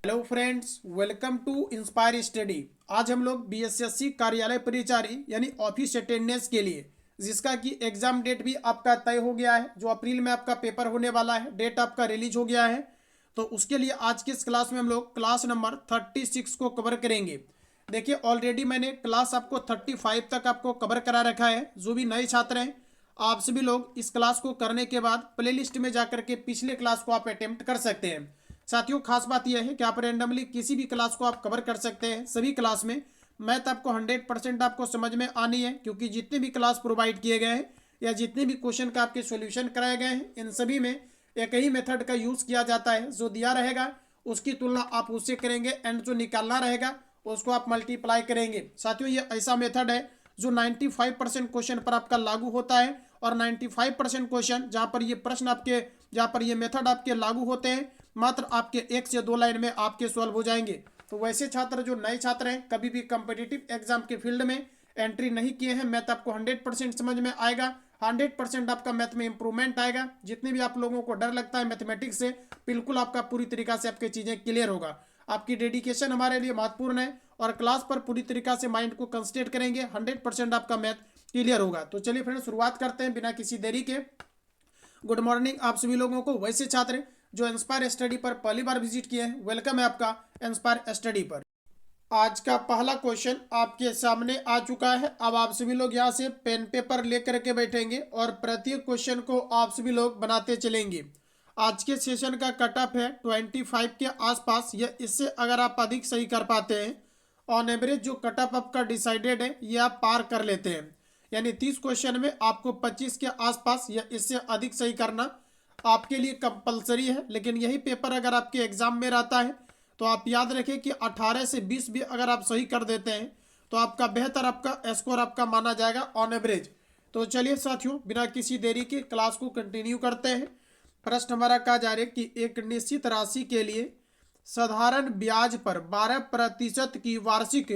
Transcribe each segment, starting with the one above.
Hello friends, welcome to inspire study. आज हम लोग बीएसएससी कार्यालय परिचारी यानी ऑफिस अटेंडेंस के लिए, जिसका कि एग्जाम डेट भी आपका तय हो गया है, जो अप्रैल में आपका पेपर होने वाला है, डेट आपका रिलीज हो गया है। तो उसके लिए आज की इस क्लास में हम लोग क्लास नंबर 36 को कवर करेंगे। देखिए, ऑलरेडी मैंने क्लास आपको 35 तक आपको कवर करा रखा है। जो भी नए छात्र हैं, आप सभी लोग इस क्लास को करने के बाद प्लेलिस्ट में जाकर के पिछले क्लास को आप अटेम्प्ट कर सकते हैं। साथियों, खास बात यह है कि आप रैंडमली किसी भी क्लास को आप कवर कर सकते हैं। सभी क्लास में मैथ आपको 100% आपको समझ में आनी है, क्योंकि जितने भी क्लास प्रोवाइड किए गए हैं या जितने भी क्वेश्चन का आपके सॉल्यूशन कराए गए हैं, इन सभी में एक ही मेथड का यूज़ किया जाता है। जो दिया रहेगा उसकी तुलना आप उससे करेंगे एंड जो निकालना रहेगा उसको आप मल्टीप्लाई करेंगे। साथियों, ये ऐसा मेथड है जो 95% क्वेश्चन पर आपका लागू होता है, और 95% क्वेश्चन जहाँ पर ये प्रश्न आपके, जहाँ पर ये मेथड आपके लागू होते हैं, मात्र आपके 1 से 2 लाइन में आपके सॉल्व हो जाएंगे। तो वैसे छात्र जो नए छात्र हैं, कभी भी कॉम्पिटिटिव एग्जाम के फील्ड में एंट्री नहीं किए हैं, मैथ आपको 100% समझ में आएगा। 100% आपका मैथ में इंप्रूवमेंट आएगा। जितने भी आप लोगों को डर लगता है मैथमेटिक्स से, बिल्कुल आपका पूरी तरीका से आपकी चीज़ें क्लियर होगा। आपकी डेडिकेशन हमारे लिए महत्वपूर्ण है, और क्लास पर पूरी तरीका से माइंड को कंसंट्रेट करेंगे, 100% आपका मैथ क्लियर होगा। तो चलिए फ्रेंड्स, शुरुआत करते हैं बिना किसी देरी के। गुड मॉर्निंग आप सभी लोगों को। वैसे छात्र जो इंस्पायर स्टडी पर पहली बार विजिट किए हैं, वेलकम है आपका इंस्पायर स्टडी पर। आज का पहला क्वेश्चन आपके सामने आ चुका है। अब आप सभी लोग यहाँ से पेन पेपर लेकर के बैठेंगे और प्रत्येक क्वेश्चन को आप सभी लोग बनाते चलेंगे। आज के सेशन का कट ऑफ है 25 के आसपास, या इससे अगर आप अधिक सही कर पाते हैं, ऑन एवरेज जो कट ऑफ आपका डिसाइडेड है ये आप पार कर लेते हैं। यानी 30 क्वेश्चन में आपको 25 के आसपास या इससे अधिक सही करना आपके लिए कंपलसरी है। लेकिन यही पेपर अगर आपके एग्जाम में रहता है तो आप याद रखें कि 18 से 20 भी अगर आप सही कर देते हैं तो आपका बेहतर आपका स्कोर आपका माना जाएगा ऑन एवरेज। तो चलिए साथियों, बिना किसी देरी के क्लास को कंटिन्यू करते हैं। प्रश्न हमारा कहा जा रहा है कि एक निश्चित राशि के लिए साधारण ब्याज पर 12% की वार्षिक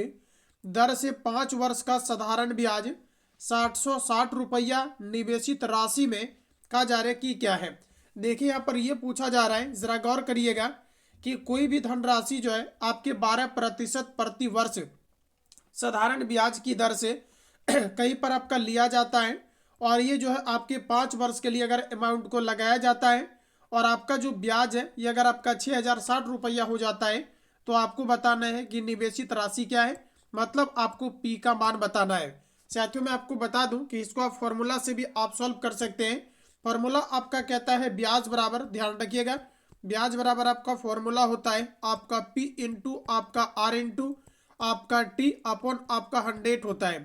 दर से 5 वर्ष का साधारण ब्याज 760 रुपया निवेशित राशि में कहा जा रहा है कि क्या है। देखिए, यहाँ पर यह पूछा जा रहा है, जरा गौर करिएगा कि कोई भी धनराशि जो है आपके 12% प्रति वर्ष साधारण ब्याज की दर से कहीं पर आपका लिया जाता है, और ये जो है आपके 5 वर्ष के लिए अगर अमाउंट को लगाया जाता है, और आपका जो ब्याज है ये अगर आपका 6060 रुपया हो जाता है, तो आपको बताना है कि निवेशित राशि क्या है, मतलब आपको पी का मान बताना है। साथियों, मैं आपको बता दूं कि इसको आप फॉर्मूला से भी आप सॉल्व कर सकते हैं। फॉर्मूला आपका कहता है ब्याज बराबर, ध्यान रखिएगा, ब्याज बराबर आपका फॉर्मूला होता है आपका पी इंटू आपका आर इंटू आपका टी अपॉन आपका 100 होता है।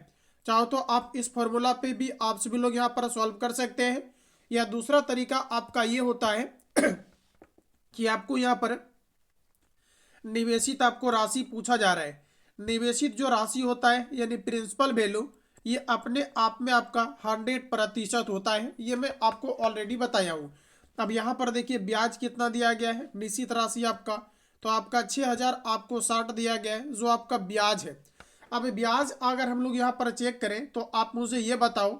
चाहो तो आप इस फॉर्मूला पे भी आप सभी लोग यहाँ पर सॉल्व कर सकते हैं, या दूसरा तरीका आपका ये होता है कि आपको यहाँ पर निवेशित आपको राशि पूछा जा रहा है। निवेशित जो राशि होता है यानी प्रिंसिपल वैल्यू, ये अपने आप में आपका 100% होता है। ये मैं आपको ऑलरेडी बताया हूँ। अब यहाँ पर देखिए ब्याज कितना दिया गया है, निश्चित राशि आपका, तो आपका 6000 आपको 60 दिया गया है जो आपका ब्याज है। अब ब्याज अगर हम लोग यहाँ पर चेक करें तो आप मुझे ये बताओ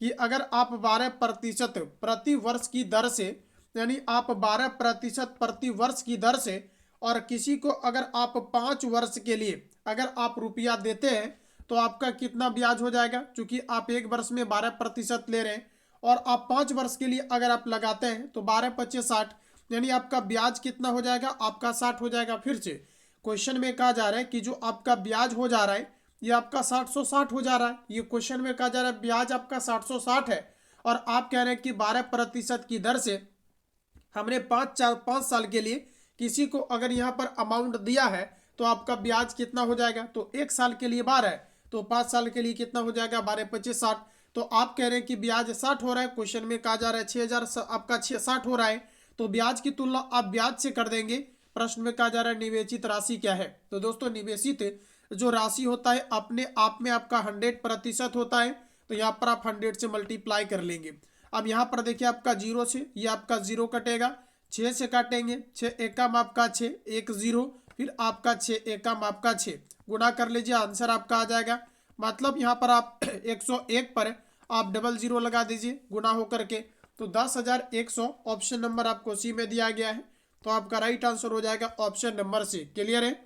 कि अगर आप 12% प्रति वर्ष की दर से, यानी आप 12% प्रति वर्ष की दर से, और किसी को अगर आप 5 वर्ष के लिए अगर आप रुपया देते हैं तो आपका कितना ब्याज हो जाएगा। क्योंकि आप एक वर्ष में 12% ले रहे हैं, और आप 5 वर्ष के लिए अगर आप लगाते हैं तो 12×5=60, यानी आपका ब्याज कितना हो जाएगा, आपका 60 हो जाएगा। फिर से क्वेश्चन में कहा जा रहा है कि जो आपका ब्याज हो जा रहा है ये आपका 760 हो जा रहा है। ये क्वेश्चन में कहा जा रहा है ब्याज आपका 760 है, और आप कह रहे हैं कि 12% की दर से हमने 5 साल के लिए किसी को अगर यहाँ पर अमाउंट दिया है तो आपका ब्याज कितना हो जाएगा। तो 1 साल के लिए 12 है, तो 5 साल के लिए कितना हो जाएगा, 12×5=60। तो आप कह रहे हैं कि ब्याज 60 हो रहा है, क्वेश्चन में कहा जा रहा है 6000 आपका 60 हो रहा है, तो ब्याज की तुलना आप ब्याज से कर देंगे। प्रश्न में कहा जा रहा है निवेशित राशि क्या है। तो दोस्तों, निवेशित जो राशि होता है अपने आप में आपका 100% होता है, तो यहाँ पर आप 100 से मल्टीप्लाई कर लेंगे। अब यहाँ पर देखिए आपका 0 से ये आपका 0 कटेगा, 6 से काटेंगे, 6 एकम आपका 6, 1 0, फिर आपका 6 एकम आपका 6, गुणा कर लीजिए, आंसर आपका आ जाएगा। मतलब यहाँ पर आप 101 पर आप डबल 0 लगा दीजिए गुणा होकर के, तो 10,100 ऑप्शन नंबर आपको सी में दिया गया है। तो आपका राइट आंसर हो जाएगा ऑप्शन नंबर सी। क्लियर है?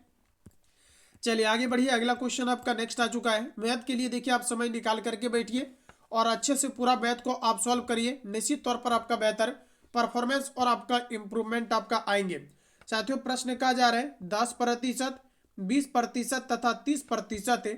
चलिए आगे बढ़िए। अगला क्वेश्चन आपका नेक्स्ट आ चुका है। मैथ के लिए देखिए आप समय निकाल करके बैठिए और अच्छे से पूरा मैथ को आप सॉल्व करिए। निश्चित तौर पर आपका बेहतर परफॉर्मेंस और आपका इंप्रूवमेंट आपका आएंगे। साथियों प्रश्न कहा जा रहा है 10%, 20% तथा 30%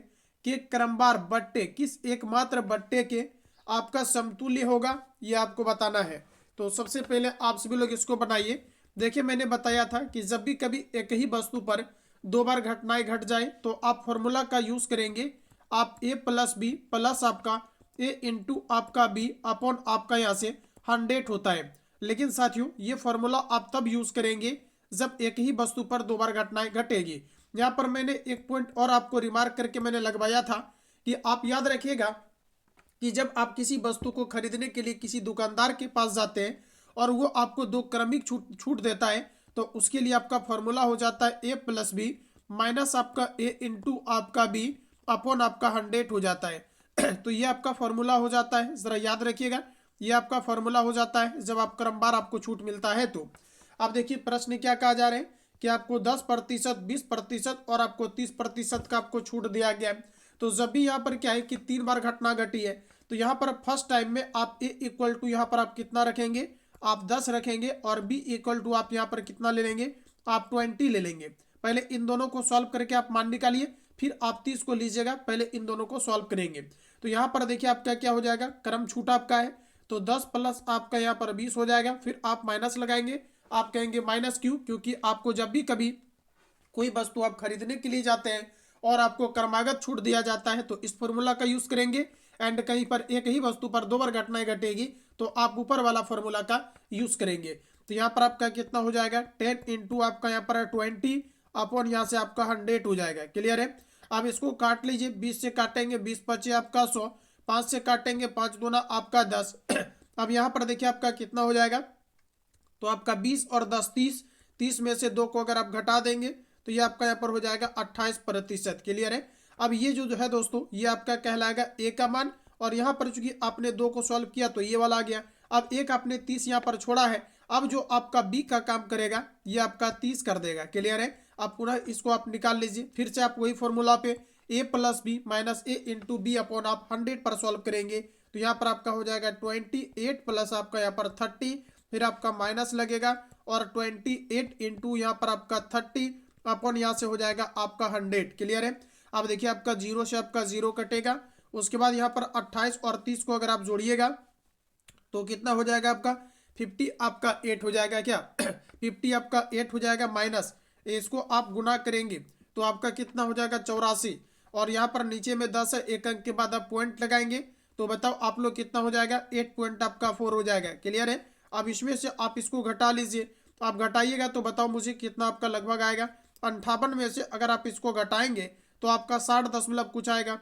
के क्रमवार बट्टे किस एकमात्र बट्टे के आपका समतुल्य होगा, ये आपको बताना है। तो सबसे पहले आप सभी लोग इसको बनाइए। देखिए मैंने बताया था कि जब भी कभी एक ही वस्तु पर दो बार घटनाएं घट जाए तो आप फॉर्मूला का यूज करेंगे। आप a प्लस बी प्लस आपका a इंटू आपका b अपॉन आपका यहाँ से 100 होता है। लेकिन साथियों ये फॉर्मूला आप तब यूज करेंगे जब एक ही वस्तु पर दो बार घटनाएं घटेगी। यहाँ पर मैंने एक पॉइंट और आपको रिमार्क करके मैंने लगवाया था कि आप याद रखिएगा कि जब आप किसी वस्तु को खरीदने के लिए किसी दुकानदार के पास जाते हैं और वो आपको दो क्रमिक छूट देता है तो उसके लिए आपका फॉर्मूला हो जाता है a प्लस बी माइनस आपका a इंटू आपका b अपॉन आपका 100 हो जाता है। तो ये आपका फॉर्मूला हो जाता है, जरा याद रखिएगा ये आपका फॉर्मूला हो जाता है जब आप क्रमवार आपको छूट मिलता है। तो अब देखिए प्रश्न क्या कहा जा रहा है कि आपको 10%, 20% और आपको 30% का आपको छूट दिया गया है। तो जब भी यहाँ पर क्या है कि 3 बार घटना घटी है तो यहाँ पर फर्स्ट टाइम में आप a इक्वल टू यहाँ पर आप कितना रखेंगे, आप 10 रखेंगे और b इक्वल टू आप यहाँ पर कितना ले लेंगे, आप 20 ले लेंगे। पहले इन दोनों को सॉल्व करके आप मान निकालिए, फिर आप 30 को लीजिएगा, पहले इन दोनों को सॉल्व करेंगे। तो यहाँ पर देखिए आपका क्या हो जाएगा, क्रम छूट आपका है तो 10 प्लस आपका यहाँ पर 20 हो जाएगा। फिर आप माइनस लगाएंगे, आप कहेंगे माइनस क्यों, क्योंकि आपको जब भी कभी कोई वस्तु आप खरीदने के लिए जाते हैं और आपको क्रमागत छूट दिया जाता है तो इस फॉर्मूला का यूज करेंगे। एंड कहीं पर एक ही वस्तु पर दो बार घटनाएं घटेगी तो आप ऊपर वाला फॉर्मूला का यूज करेंगे। तो यहाँ पर आपका कितना हो जाएगा 10 इंटू आपका यहाँ पर 20 अपॉन यहाँ से आपका 100 हो जाएगा। क्लियर है? अब इसको काट लीजिए, 20 से काटेंगे 20 पचे आपका 100, 5 से काटेंगे 5 दूना आपका 10। अब यहाँ पर देखिए आपका कितना हो जाएगा, तो आपका 20 और 10 30, 30 में से 2 को अगर आप घटा देंगे तो ये आपका यहाँ पर हो जाएगा 28%। क्लियर है? अब ये जो है दोस्तों ये आपका कहलाएगा ए का मान, और यहाँ पर चूंकि आपने 2 को सॉल्व किया तो ये वाला आ गया। अब एक आपने 30 यहाँ पर छोड़ा है, अब जो आपका बी का काम करेगा ये आपका 30 कर देगा। क्लियर है? अब पुनः इसको आप निकाल लीजिए, फिर से आप वही फॉर्मूला पे a plus B minus A into B upon आप 100 पर सॉल्व करेंगे तो यहाँ पर आपका हो जाएगा 28 प्लस आपका यहाँ पर 30, फिर आपका माइनस लगेगा और 28 इंटू यहाँ पर आपका 30 अपॉन यहाँ से हो जाएगा आपका 100। क्लियर है? अब देखिए आपका 0 से आपका 0 कटेगा, उसके बाद यहाँ पर 28 और 30 को अगर आप जोड़िएगा तो कितना हो जाएगा आपका 50 आपका 8 हो जाएगा। क्या 50 आपका 8 हो जाएगा, माइनस इसको आप गुना करेंगे तो आपका कितना हो जाएगा 84, और यहाँ पर नीचे में 10 है, एक अंक के बाद आप पॉइंट लगाएंगे तो बताओ आप लोग कितना हो जाएगा 8 पॉइंट आपका 4 हो जाएगा। क्लियर है? अब इसमें से आप इसको घटा लीजिए, तो आप घटाइएगा तो बताओ मुझे कितना आपका लगभग आएगा। 58 में से अगर आप इसको घटाएंगे तो आपका 60 दशमलव कुछ आएगा।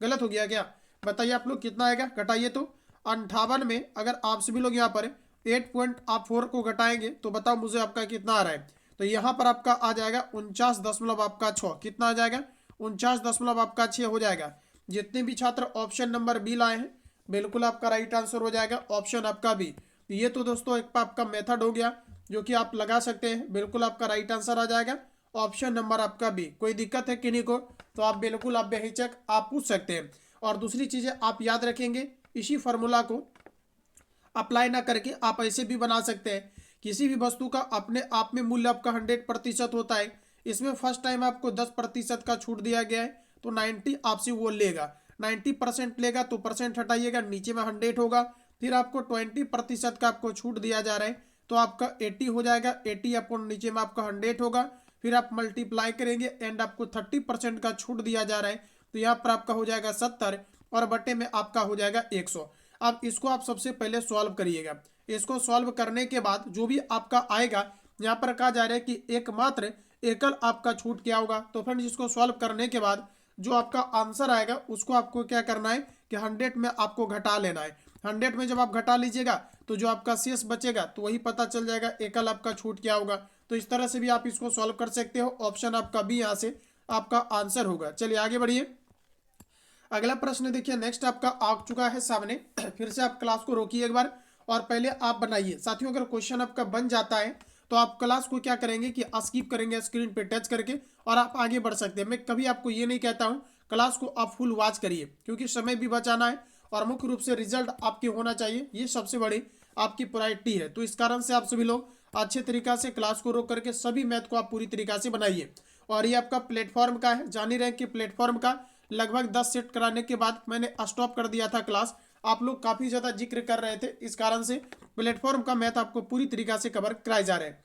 गलत हो गया क्या? बताइए आप लोग कितना आएगा, घटाइए तो। 58 में अगर आप सभी लोग यहाँ पर 8 पॉइंट आप 4 को घटाएंगे तो बताओ मुझे आपका कितना आ रहा है। तो यहाँ पर आपका आ जाएगा 49 दशमलव आपका 6। कितना आ जाएगा 49 दशमलव आपका 6 हो जाएगा। जितने भी छात्र ऑप्शन नंबर बी लाए हैं बिल्कुल आपका राइट आंसर हो जाएगा ऑप्शन आपका बी। ये तो दोस्तों एक आपका मेथड हो गया जो कि आप लगा सकते हैं, बिल्कुल आपका राइट आंसर आ जाएगा ऑप्शन नंबर आपका बी। कोई दिक्कत है किन्हीं को तो आप बिल्कुल आप बेहिचक आप पूछ सकते हैं। और दूसरी चीजें आप याद रखेंगे, इसी फॉर्मूला को अप्लाई ना करके आप ऐसे भी बना सकते हैं। किसी भी वस्तु का अपने आप में मूल्य आपका 100% होता है, इसमें फर्स्ट टाइम आपको 10% का छूट दिया गया है तो 90 आपसे वो लेगा, 90% लेगा तो परसेंट हटाइएगा, नीचे में 100 होगा। फिर आपको 20% का आपको छूट दिया जा रहा है तो आपका 80 हो जाएगा, 80 अपॉन नीचे में आपका 100 होगा। फिर आप मल्टीप्लाई करेंगे एंड आपको 30% का छूट दिया जा रहा है तो यहाँ पर आपका हो जाएगा 70 और बटे में आपका हो जाएगा 100। अब इसको आप सबसे पहले सॉल्व करिएगा। इसको सॉल्व करने के बाद जो भी आपका आएगा, यहाँ पर कहा जा रहा है कि एकमात्र एकल आपका छूट क्या होगा। तो फ्रेंड्स इसको सॉल्व करने के बाद जो आपका आंसर आएगा उसको आपको क्या करना है कि 100 में आपको घटा लेना है। 100 में जब आप घटा लीजिएगा तो जो आपका शेष बचेगा तो वही पता चल जाएगा एकल आपका छूट क्या होगा। तो इस तरह से भी आप इसको सॉल्व कर सकते हो। ऑप्शन आपका बी यहाँ से आपका आंसर होगा। चलिए आगे बढ़िए। अगला प्रश्न देखिए नेक्स्ट आपका आ चुका है सामने। फिर से आप क्लास को रोकिए एक बार और पहले आप बनाइए। साथियों अगर क्वेश्चन आपका बन जाता है तो आप क्लास को क्या करेंगे कि स्किप करेंगे स्क्रीन पे टच करके और आप आगे बढ़ सकते हैं। मैं कभी आपको ये नहीं कहता हूँ क्लास को आप फुल वॉच करिए, क्योंकि समय भी बचाना है और मुख्य रूप से रिजल्ट आपके होना चाहिए, ये सबसे बड़ी आपकी प्रायोरिटी है। तो इस कारण से आप सभी लोग अच्छे तरीका से क्लास को रोक करके सभी मैथ को आप पूरी तरीका से बनाइए। और ये आपका प्लेटफॉर्म का है, जान ही रहे कि प्लेटफॉर्म का लगभग 10 सेट कराने के बाद मैंने स्टॉप कर दिया था क्लास। आप लोग काफ़ी ज़्यादा जिक्र कर रहे थे, इस कारण से प्लेटफॉर्म का मैथ आपको पूरी तरीका से कवर कराए जा रहे हैं।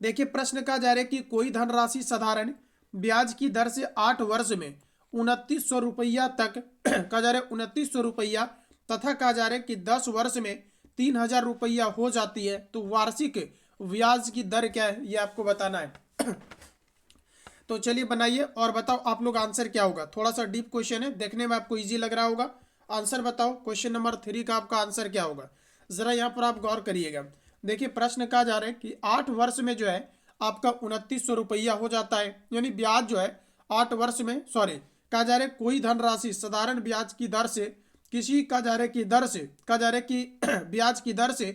देखिए प्रश्न कहा जा रहा है कि कोई धनराशि साधारण ब्याज की दर से 8 वर्ष में 2900 रुपया तक कहा जा रहा है 2900 रुपया तथा कहा जा रहा है कि 10 वर्ष में 3000 रुपया हो जाती है, तो वार्षिक ब्याज की दर क्या है ये आपको बताना है। तो चलिए बनाइए और बताओ आप लोग आंसर क्या होगा। थोड़ा सा डीप क्वेश्चन है, देखने में आपको इजी लग रहा होगा। आंसर बताओ क्वेश्चन नंबर 3 का आपका आंसर क्या होगा, जरा यहाँ पर आप गौर करिएगा। देखिए प्रश्न कहा जा रहा है कि 8 वर्ष में जो है आपका 2900 रुपया हो जाता है, यानी ब्याज जो है 8 वर्ष में कहा जा रहा है कोई धनराशि साधारण ब्याज की दर से किसी कहा जा रहा है कि दर से कहा जा रहा है कि ब्याज की दर से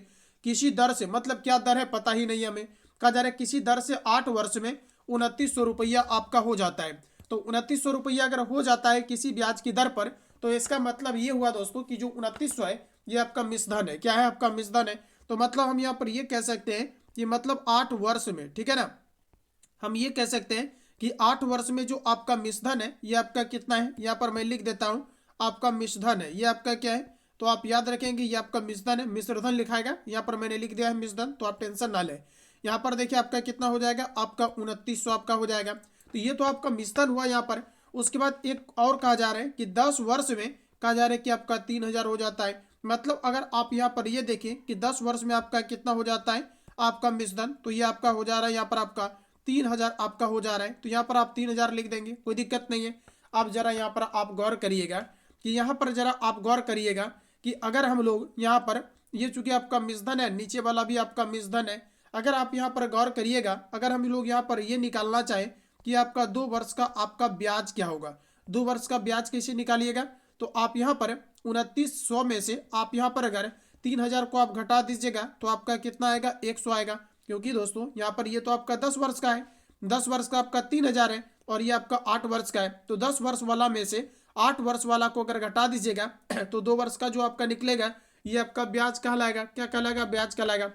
किसी दर से मतलब क्या दर है पता ही नहीं हमें, कहा जा रहा है किसी दर से 8 वर्ष में 2900 रुपया आपका हो जाता है। तो 2900 रुपया अगर हो जाता है किसी ब्याज की दर पर, तो इसका मतलब ये हुआ दोस्तों कि जो 2900 है ये आपका मिश्रधन है। क्या है आपका मिश्रधन है, तो मतलब हम यहाँ पर ये कह सकते हैं कि मतलब 8 वर्ष में, ठीक है ना, हम ये कह सकते हैं कि 8 वर्ष में जो आपका मिश्रधन है ये आपका कितना है, यहाँ पर मैं लिख देता हूँ आपका मिश्रधन है, ये आपका क्या है, तो आप याद रखेंगे ये आपका मिश्रधन है, मिश्रधन लिखाएगा, यहाँ पर मैंने लिख दिया है मिश्रधन, तो आप टेंशन ना लें। यहाँ पर देखिए आपका कितना हो जाएगा, आपका 2900 आपका हो जाएगा। तो ये तो आपका मिश्रधन हुआ यहाँ पर। उसके बाद एक और कहा जा रहा है कि 10 वर्ष में कहा जा रहा है कि आपका 3000 हो जाता है। मतलब अगर आप यहाँ पर ये देखें कि 10 वर्ष में आपका कितना हो जाता है आपका मिश्रधन, तो ये आपका हो जा रहा है यहाँ पर आपका 3000 आपका हो जा रहा है। तो यहाँ पर आप 3000 लिख देंगे, कोई दिक्कत नहीं है। अब जरा यहाँ पर आप गौर करिएगा कि यहाँ पर जरा आप गौर करिएगा कि अगर हम लोग यहाँ पर ये चूंकि आपका मिश्रधन है, नीचे वाला भी आपका मिश्रधन है, अगर आप यहाँ पर गौर करिएगा, अगर हम लोग यहाँ पर ये निकालना चाहें कि आपका 2 वर्ष का आपका ब्याज क्या होगा, 2 वर्ष का ब्याज कैसे निकालिएगा, तो आप यहाँ पर 2900 में से आप यहाँ पर अगर 3000 को आप घटा दीजिएगा तो आपका कितना आएगा, 100 आएगा। क्योंकि दोस्तों यहाँ पर ये तो आपका 10 वर्ष का है, 10 वर्ष का आपका 3000 है और ये आपका 8 वर्ष का है। तो 10 वर्ष वाला में से 8 वर्ष वाला को अगर घटा दीजिएगा तो 2 वर्ष का जो आपका निकलेगा ये आपका ब्याज कहलाएगा। क्या कहलाएगा, ब्याज कहलाएगा।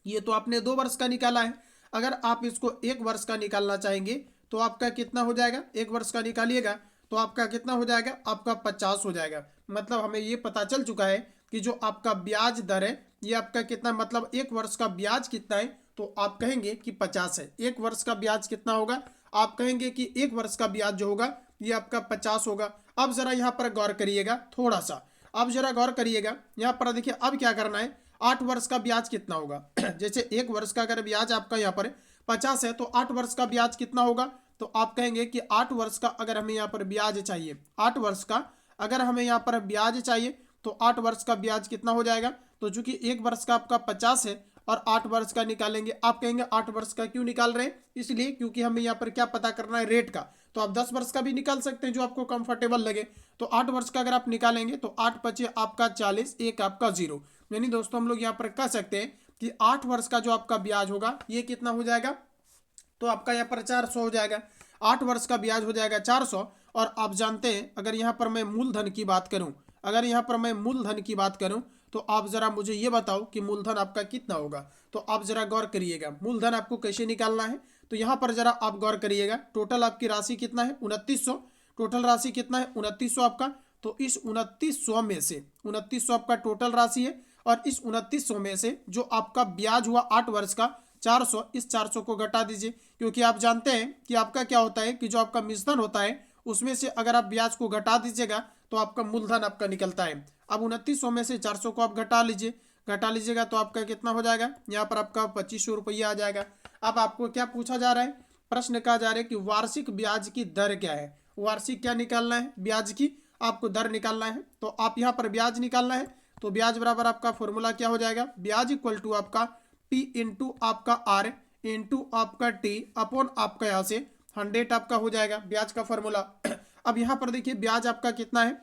ये तो आपने 2 वर्ष का निकाला है, अगर आप इसको 1 वर्ष का निकालना चाहेंगे तो आपका कितना हो जाएगा, 1 वर्ष का निकालिएगा तो आपका कितना हो जाएगा, आपका 50 हो जाएगा। मतलब हमें ये पता चल चुका है कि जो आपका ब्याज दर है ये आपका कितना, मतलब 1 वर्ष का ब्याज कितना है, तो आप कहेंगे कि 50 है। 1 वर्ष का ब्याज कितना होगा, आप कहेंगे कि 1 वर्ष का ब्याज जो होगा ये आपका 50 होगा। अब जरा यहाँ पर गौर करिएगा थोड़ा सा, अब जरा गौर करिएगा यहाँ पर देखिए अब क्या करना है, 8 वर्ष का ब्याज कितना होगा जैसे 1 वर्ष का अगर ब्याज आपका यहाँ पर 50 है तो 8 वर्ष का ब्याज कितना होगा, तो आप कहेंगे कि 8 वर्ष का अगर हमें यहाँ पर ब्याज चाहिए, 8 वर्ष का अगर हमें यहाँ पर ब्याज चाहिए तो 8 वर्ष का ब्याज कितना हो जाएगा। तो चूंकि 1 वर्ष का आपका 50 है और 8 वर्ष का निकालेंगे, आप कहेंगे 8 वर्ष का क्यों निकाल रहे हैं, इसलिए क्योंकि हमें यहाँ पर क्या पता करना है, रेट का। तो आप 10 वर्ष का भी निकाल सकते हैं जो आपको कंफर्टेबल लगे। तो 8 वर्ष का अगर आप निकालेंगे तो 8 पचे आपका 40, 1 आपका 0, यानी दोस्तों हम लोग यहाँ पर कह सकते हैं कि 8 वर्ष का जो आपका ब्याज होगा ये कितना हो जाएगा, तो आपका यहाँ पर 400 हो जाएगा। 8 वर्ष का ब्याज हो जाएगा 400। और आप जानते हैं अगर यहाँ पर मैं मूलधन की बात करूँ, अगर यहाँ पर मैं मूलधन की बात करूँ तो आप जरा मुझे ये बताओ कि मूलधन आपका कितना होगा। तो आप जरा गौर करिएगा मूलधन आपको कैसे निकालना है। तो यहाँ पर जरा आप गौर करिएगा, टोटल आपकी राशि कितना है, 2900, टोटल राशि कितना है 2900 आपका। तो इस 2900 में से 2900 आपका टोटल राशि है और इस 2900 में से जो आपका ब्याज हुआ 8 वर्ष का 400, इस 400 को घटा दीजिए। क्योंकि आप जानते हैं कि आपका क्या होता है कि जो आपका मिश्रधन होता है उसमें से अगर आप ब्याज को घटा दीजिएगा तो आपका मूलधन आपका निकलता है। अब 2900 में से 400 को आप घटा लीजिएगा तो आपका कितना हो जाएगा, यहाँ पर आपका 2500 रुपया आ जाएगा। अब आपको क्या पूछा जा रहा है, प्रश्न कहा जा रहा है कि वार्षिक ब्याज की दर क्या है। वार्षिक क्या निकालना है, ब्याज की आपको दर निकालना है। तो आप यहाँ पर ब्याज निकालना है तो ब्याज बराबर आपका फॉर्मूला क्या हो जाएगा, ब्याज इक्वल टू आपका P इंटू आपका R इंटू आपका T अपॉन आपका यहाँ से 100 आपका हो जाएगा ब्याज का फॉर्मूला। अब यहाँ पर देखिए ब्याज आपका कितना है,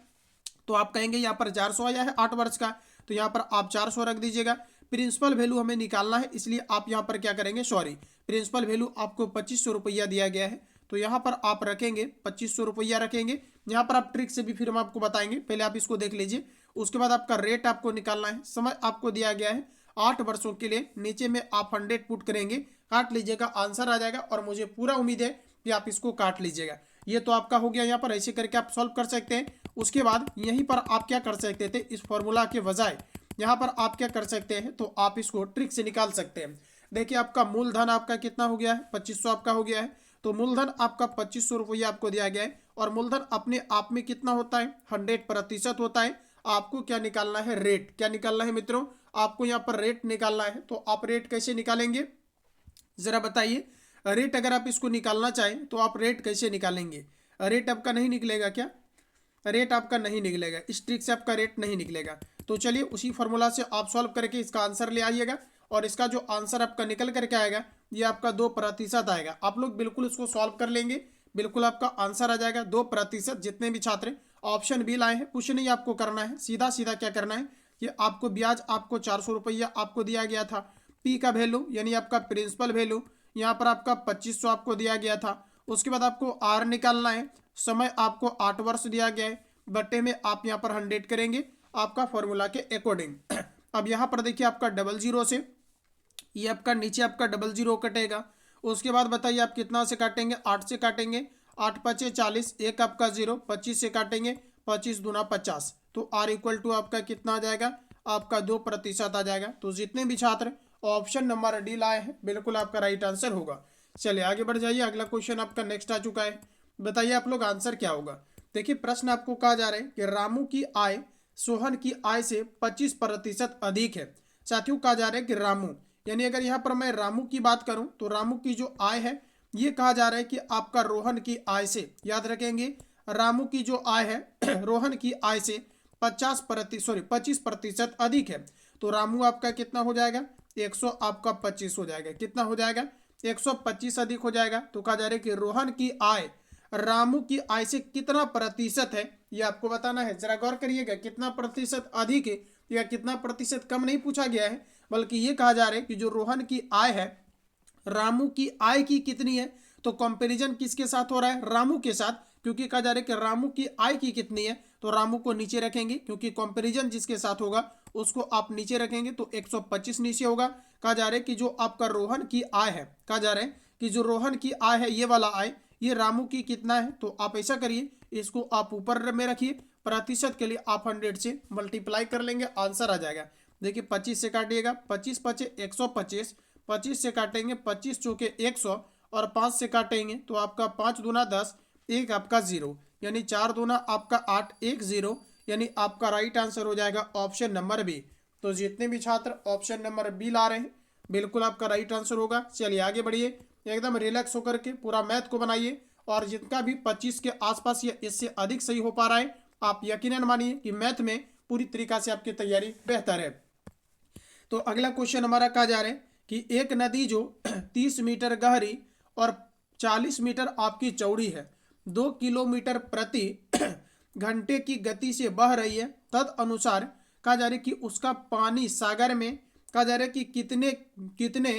तो आप कहेंगे यहाँ पर 400 आया है 8 वर्ष का, तो यहाँ पर आप 400 रख दीजिएगा। प्रिंसिपल वैल्यू हमें निकालना है, इसलिए आप यहाँ पर क्या करेंगे, सॉरी, प्रिंसिपल वैल्यू आपको 2500 रुपया दिया गया है, तो यहाँ पर आप रखेंगे 2500 रुपया रखेंगे। यहाँ पर आप ट्रिक से भी फिर हम आपको बताएंगे, पहले आप इसको देख लीजिए। उसके बाद आपका रेट आपको निकालना है। समय आपको दिया गया है 8 वर्षों के लिए, नीचे में आप 100 पुट करेंगे, काट लीजिएगा, आंसर आ जाएगा और मुझे पूरा उम्मीद है कि आप इसको काट लीजिएगा। ये तो आपका हो गया, यहाँ पर ऐसे करके आप सॉल्व कर सकते हैं। उसके बाद यहीं पर आप क्या कर सकते थे, इस फॉर्मूला के बजाय यहाँ पर आप क्या कर सकते हैं, तो आप इसको ट्रिक से निकाल सकते हैं। देखिए आपका मूलधन आपका कितना हो गया है, 2500 आपका हो गया है, तो मूलधन आपका 2500 रुपया आपको दिया गया है और मूलधन अपने आप में कितना होता है, 100% होता है। आपको क्या निकालना है, रेट। क्या निकालना है मित्रों, आपको यहाँ पर रेट निकालना है। तो आप रेट कैसे निकालेंगे, जरा बताइए। रेट अगर आप इसको निकालना चाहें तो आप रेट कैसे निकालेंगे, रेट आपका नहीं निकलेगा क्या, रेट आपका नहीं निकलेगा, इस ट्रिक से आपका रेट नहीं निकलेगा। तो चलिए उसी फॉर्मूला से आप सॉल्व करके इसका आंसर ले आइएगा और इसका जो आंसर आपका निकल करके आएगा ये आपका 2% आएगा। आप लोग बिल्कुल इसको सॉल्व कर लेंगे, बिल्कुल आपका आंसर आ जाएगा 2%। जितने भी छात्र ऑप्शन बी लाए हैं, कुछ नहीं आपको करना है, सीधा सीधा क्या करना है कि आपको ब्याज आपको 400 रुपया आपको दिया गया था, पी का वैल्यू यानी आपका प्रिंसिपल वैल्यू यहाँ पर आपका 2500 आपको दिया गया था। उसके बाद आपको आर निकालना है, समय आपको 8 वर्ष दिया गया है, बट्टे में आप यहाँ पर 100 करेंगे आपका फॉर्मूला के अकॉर्डिंग। अब यहाँ पर देखिए आपका 00 से ये आपका नीचे आपका 00 कटेगा। उसके बाद बताइए आप कितना से काटेंगे, 8 से काटेंगे, 8 पचे 40, एक आपका 0, 25 से काटेंगे, 25 दूना 50, तो आर इक्वल टू आपका कितना आ जाएगा, आपका 2% आ जाएगा। तो जितने भी छात्र ऑप्शन नंबर डी लाए हैं बिल्कुल आपका राइट आंसर होगा। चलिए आगे बढ़ जाइए, अगला क्वेश्चन आपका नेक्स्ट आ चुका है। बताइए आप लोग आंसर क्या होगा। देखिए प्रश्न आपको कहा जा रहा है कि रामू की आय सोहन की आय से 25% अधिक है। साथियों कहा जा रहा है कि रामू, यानी अगर यहाँ पर मैं रामू की बात करूं तो रामू की जो आय है ये कहा जा रहा है कि आपका रोहन की आय से, याद रखेंगे रामू की जो आय है रोहन की आय से 25% अधिक है। तो रामू आपका कितना हो जाएगा, 100 आपका 25 हो जाएगा, कितना हो जाएगा, 125 अधिक हो जाएगा। तो कहा जा रहा है कि रोहन की आय रामू की आय से कितना प्रतिशत है, ये आपको बताना है। जरा गौर करिएगा, कितना प्रतिशत अधिक है या कितना प्रतिशत कम नहीं पूछा गया है, बल्कि ये कहा जा रहा है कि जो रोहन की आय है रामू की आय की कितनी है। तो कंपैरिजन किसके साथ हो रहा है, रामू के साथ, क्योंकि कहा जा रहा है कि रामू की आय की कितनी है, तो रामू को नीचे रखेंगे, क्योंकि कंपैरिजन जिसके साथ होगा उसको आप नीचे रखेंगे, तो 125 नीचे होगा। कहा जा रहा है कि जो आपका रोहन की आय है, कहा जा रहा है कि जो रोहन की आय है ये वाला आय, ये रामू की कितना है। तो आप ऐसा करिए, इसको आप ऊपर में रखिए, प्रतिशत के लिए आप 100 से मल्टीप्लाई कर लेंगे, आंसर आ जाएगा। देखिए 25 से काटिएगा, 25 पचे 125, 25 से काटेंगे 25 चौके 100 और 5 से काटेंगे तो आपका 5 दूना 10, एक आपका 0, यानी 4 दूना आपका 8, एक 0, यानी आपका राइट आंसर हो जाएगा ऑप्शन नंबर बी। तो जितने भी छात्र ऑप्शन नंबर बी ला रहे हैं बिल्कुल आपका राइट आंसर होगा। चलिए आगे बढ़िए, एकदम रिलैक्स होकर के पूरा मैथ को बनाइए और जिनका भी 25 के आसपास या इससे अधिक सही हो पा रहा है, आप यकीनन मानिए कि मैथ में पूरी तरीका से आपकी तैयारी बेहतर है। तो अगला क्वेश्चन हमारा कहा जा रहा है कि एक नदी जो 30 मीटर गहरी और 40 मीटर आपकी चौड़ी है, 2 किलोमीटर प्रति घंटे की गति से बह रही है, तद अनुसार कहा जा रहा है कि उसका पानी सागर में कहा जा रहा है कि कितने कितने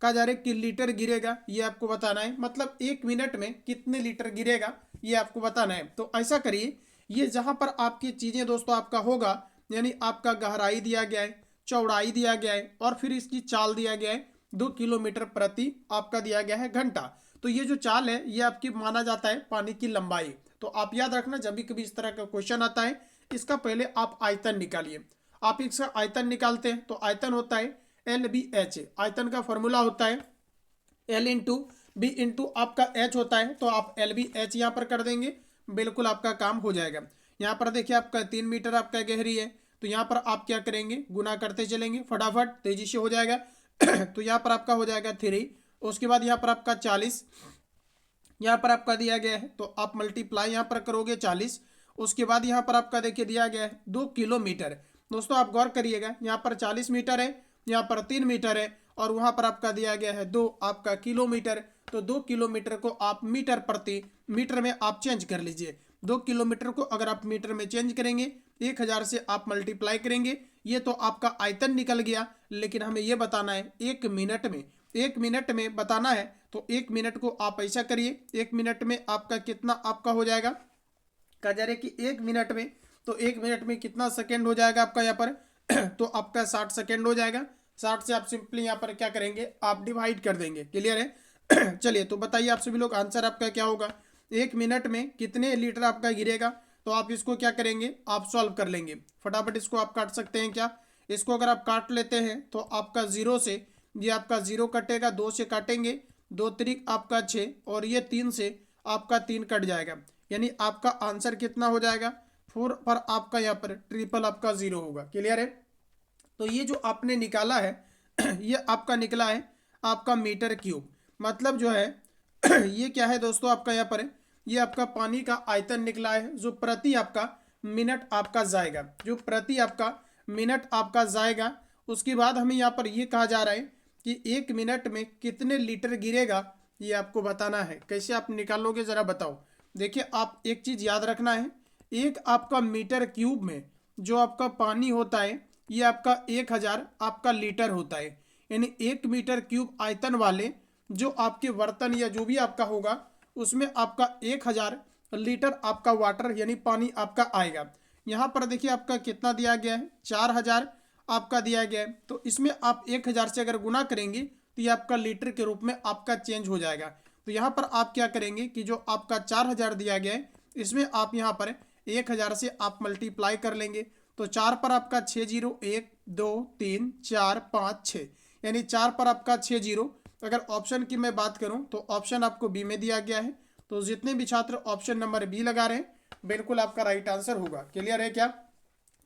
कहा जा रहा है कि लीटर गिरेगा, ये आपको बताना है। मतलब 1 मिनट में कितने लीटर गिरेगा ये आपको बताना है। तो ऐसा करिए, ये जहां पर आपकी चीजें दोस्तों आपका होगा, यानी आपका गहराई दिया गया है, चौड़ाई दिया गया है और फिर इसकी चाल दिया गया है 2 किलोमीटर प्रति आपका दिया गया है घंटा। तो ये जो चाल है ये आपकी माना जाता है पानी की लंबाई। तो आप याद रखना, जब भी कभी इस तरह का क्वेश्चन आता है इसका पहले आप आयतन निकालिए। आप इसका आयतन निकालते हैं तो आयतन होता है LBH, आयतन का फॉर्मूला होता है L इंटू बी इंटू आपका H होता है, तो आप LBH यहाँ पर कर देंगे, बिल्कुल आपका काम हो जाएगा। यहाँ पर देखिए आपका 3 मीटर आपका गहरी है, तो यहाँ पर आप क्या करेंगे, गुना करते चलेंगे, फटाफट तेजी से हो जाएगा। तो यहाँ पर आपका हो जाएगा 3, उसके बाद यहाँ पर आपका 40 यहाँ पर आपका दिया गया है, तो आप मल्टीप्लाई यहाँ पर करोगे 40, उसके बाद यहाँ पर आपका देखिए दिया गया है 2 किलोमीटर। दोस्तों आप गौर करिएगा, यहाँ पर 40 मीटर है, यहाँ पर 3 मीटर है और वहाँ पर आपका दिया गया है 2 आपका किलोमीटर। तो 2 किलोमीटर को आप मीटर प्रति मीटर में आप चेंज कर लीजिए। 2 किलोमीटर को अगर आप मीटर में चेंज करेंगे 1000 से आप मल्टीप्लाई करेंगे, ये तो आपका आयतन निकल गया, लेकिन हमें ये बताना है 1 मिनट में बताना है। तो 1 मिनट को आप ऐसा करिए, 1 मिनट में आपका कितना आपका हो जाएगा, कहा जा रहा है कि 1 मिनट में, तो 1 मिनट में कितना सेकेंड हो जाएगा आपका यहाँ पर तो आपका 60 सेकेंड हो जाएगा। 60 से आप सिंपली यहाँ पर क्या करेंगे, आप डिवाइड कर देंगे। क्लियर है चलिए तो बताइए आप सभी लोग, आंसर आपका क्या होगा, 1 मिनट में कितने लीटर आपका गिरेगा। तो आप इसको क्या करेंगे, आप सॉल्व कर लेंगे फटाफट। इसको आप काट सकते हैं क्या, इसको अगर आप काट लेते हैं तो आपका 0 से, ये आपका 0 कटेगा, 2 से काटेंगे, 2 त्रिक आपका 6, और ये 3 से आपका 3 कट जाएगा, यानी आपका आंसर कितना हो जाएगा 4 पर आपका यहाँ पर ट्रिपल आपका 0 होगा। क्लियर है। तो ये जो आपने निकाला है ये आपका निकला है आपका मीटर क्यूब, मतलब जो है ये क्या है दोस्तों आपका यहाँ पर, ये आपका पानी का आयतन निकला है जो प्रति आपका मिनट आपका जाएगा, जो प्रति आपका मिनट आपका जाएगा। उसके बाद हमें यहाँ पर ये कहा जा रहा है कि 1 मिनट में कितने लीटर गिरेगा, ये आपको बताना है। कैसे आप निकालोगे ज़रा बताओ। देखिए आप एक चीज़ याद रखना है, एक आपका मीटर क्यूब में जो आपका पानी होता है ये आपका 1000 आपका लीटर होता है, यानी 1 मीटर क्यूब आयतन वाले जो आपके बर्तन या जो भी आपका होगा उसमें आपका 1000 लीटर आपका वाटर यानी पानी आपका आएगा। यहाँ पर देखिए आपका कितना दिया गया है, 4000 आपका दिया गया है। तो इसमें आप 1000 से अगर गुना करेंगे तो ये आपका लीटर के रूप में आपका चेंज हो जाएगा। तो यहाँ पर आप क्या करेंगे कि जो आपका 4000 दिया गया है इसमें आप यहाँ पर 1000 से आप मल्टीप्लाई कर लेंगे। तो 4 पर आपका 6 जीरो, 1 2 3 4 5 6, यानी 4 पर आपका 6 जीरो। अगर ऑप्शन की मैं बात करूं तो ऑप्शन आपको बी में दिया गया है। तो जितने भी छात्र ऑप्शन नंबर बी लगा रहे हैं बिल्कुल आपका राइट आंसर होगा। क्लियर है क्या,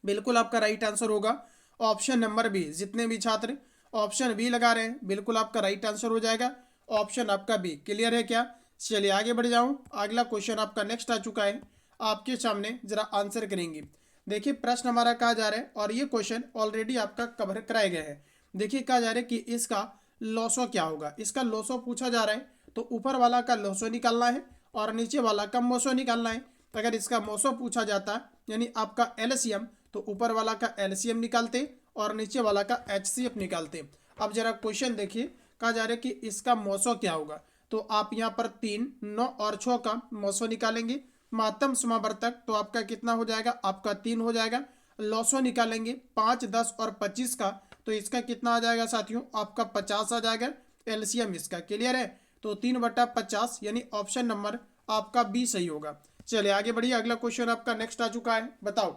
बिल्कुल आपका राइट आंसर होगा ऑप्शन नंबर बी। जितने भी छात्र ऑप्शन बी लगा रहे हैं बिल्कुल आपका राइट आंसर हो जाएगा ऑप्शन आपका बी। क्लियर है क्या, चलिए आगे बढ़ जाऊं। अगला क्वेश्चन आपका नेक्स्ट आ चुका है आपके सामने, जरा आंसर करेंगे। देखिए प्रश्न हमारा कहा जा रहा है और ये क्वेश्चन ऑलरेडी आपका कवर कराए गए हैं। देखिए कहा जा रहा है कि इसका लॉसो क्या होगा, इसका लॉसो पूछा जा रहा है। तो ऊपर वाला का लॉसो निकालना है और नीचे वाला का मोसो निकालना है। अगर इसका मोसो पूछा जाता यानी आपका एलसीएम, तो ऊपर वाला का एलसीएम निकालते और नीचे वाला का एचसीएफ निकालते। अब जरा क्वेश्चन देखिए, कहा जा रहा है कि इसका मोसो क्या होगा। तो आप यहाँ पर 3, 9 और 6 का मोसो निकालेंगे, मातम समावर्तक, तो आपका कितना हो जाएगा, आपका 3 हो जाएगा। लॉसो निकालेंगे 5, 10 और 25 का, तो इसका कितना आ जाएगा साथियों, आपका 50 आ जाएगा एलसीएम इसका। क्लियर है, तो 3/50 यानी ऑप्शन नंबर आपका बी सही होगा। चलिए आगे बढ़िए, अगला क्वेश्चन आपका नेक्स्ट आ चुका है। बताओ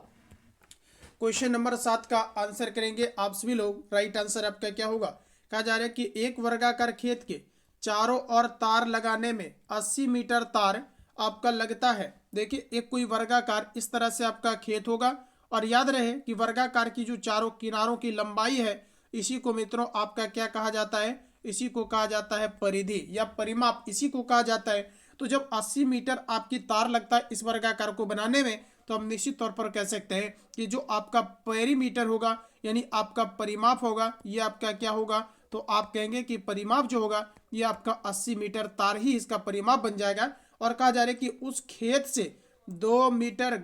क्वेश्चन नंबर 7 का आंसर करेंगे आप सभी लोग। राइट आंसर आपका क्या होगा, कहा जा रहा है कि एक वर्गाकार खेत के चारों ओर तार लगाने में 80 मीटर तार आपका लगता है। देखिए एक कोई वर्गाकार इस तरह से आपका खेत होगा और याद रहे कि वर्गाकार की जो चारों किनारों की लंबाई है इसी को मित्रों आपका क्या कहा जाता है, इसी को कहा जाता है परिधि या परिमाप, इसी को कहा जाता है। तो जब 80 मीटर आपकी तार लगता है इस वर्गाकार को बनाने में, तो हम निश्चित तौर पर कह सकते हैं कि जो आपका पेरीमीटर होगा यानी आपका परिमाप होगा, ये आपका क्या होगा, तो आप कहेंगे कि परिमाप जो होगा ये आपका 80 मीटर तार ही इसका परिमाप बन जाएगा। और कहा जा रहा है कि उस खेत से 2 मीटर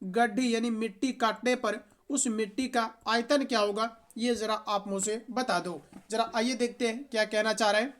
गड्ढी यानी मिट्टी काटने पर उस मिट्टी का आयतन क्या होगा, ये जरा आप मुझे बता दो। जरा आइए देखते हैं क्या कहना चाह रहे हैं।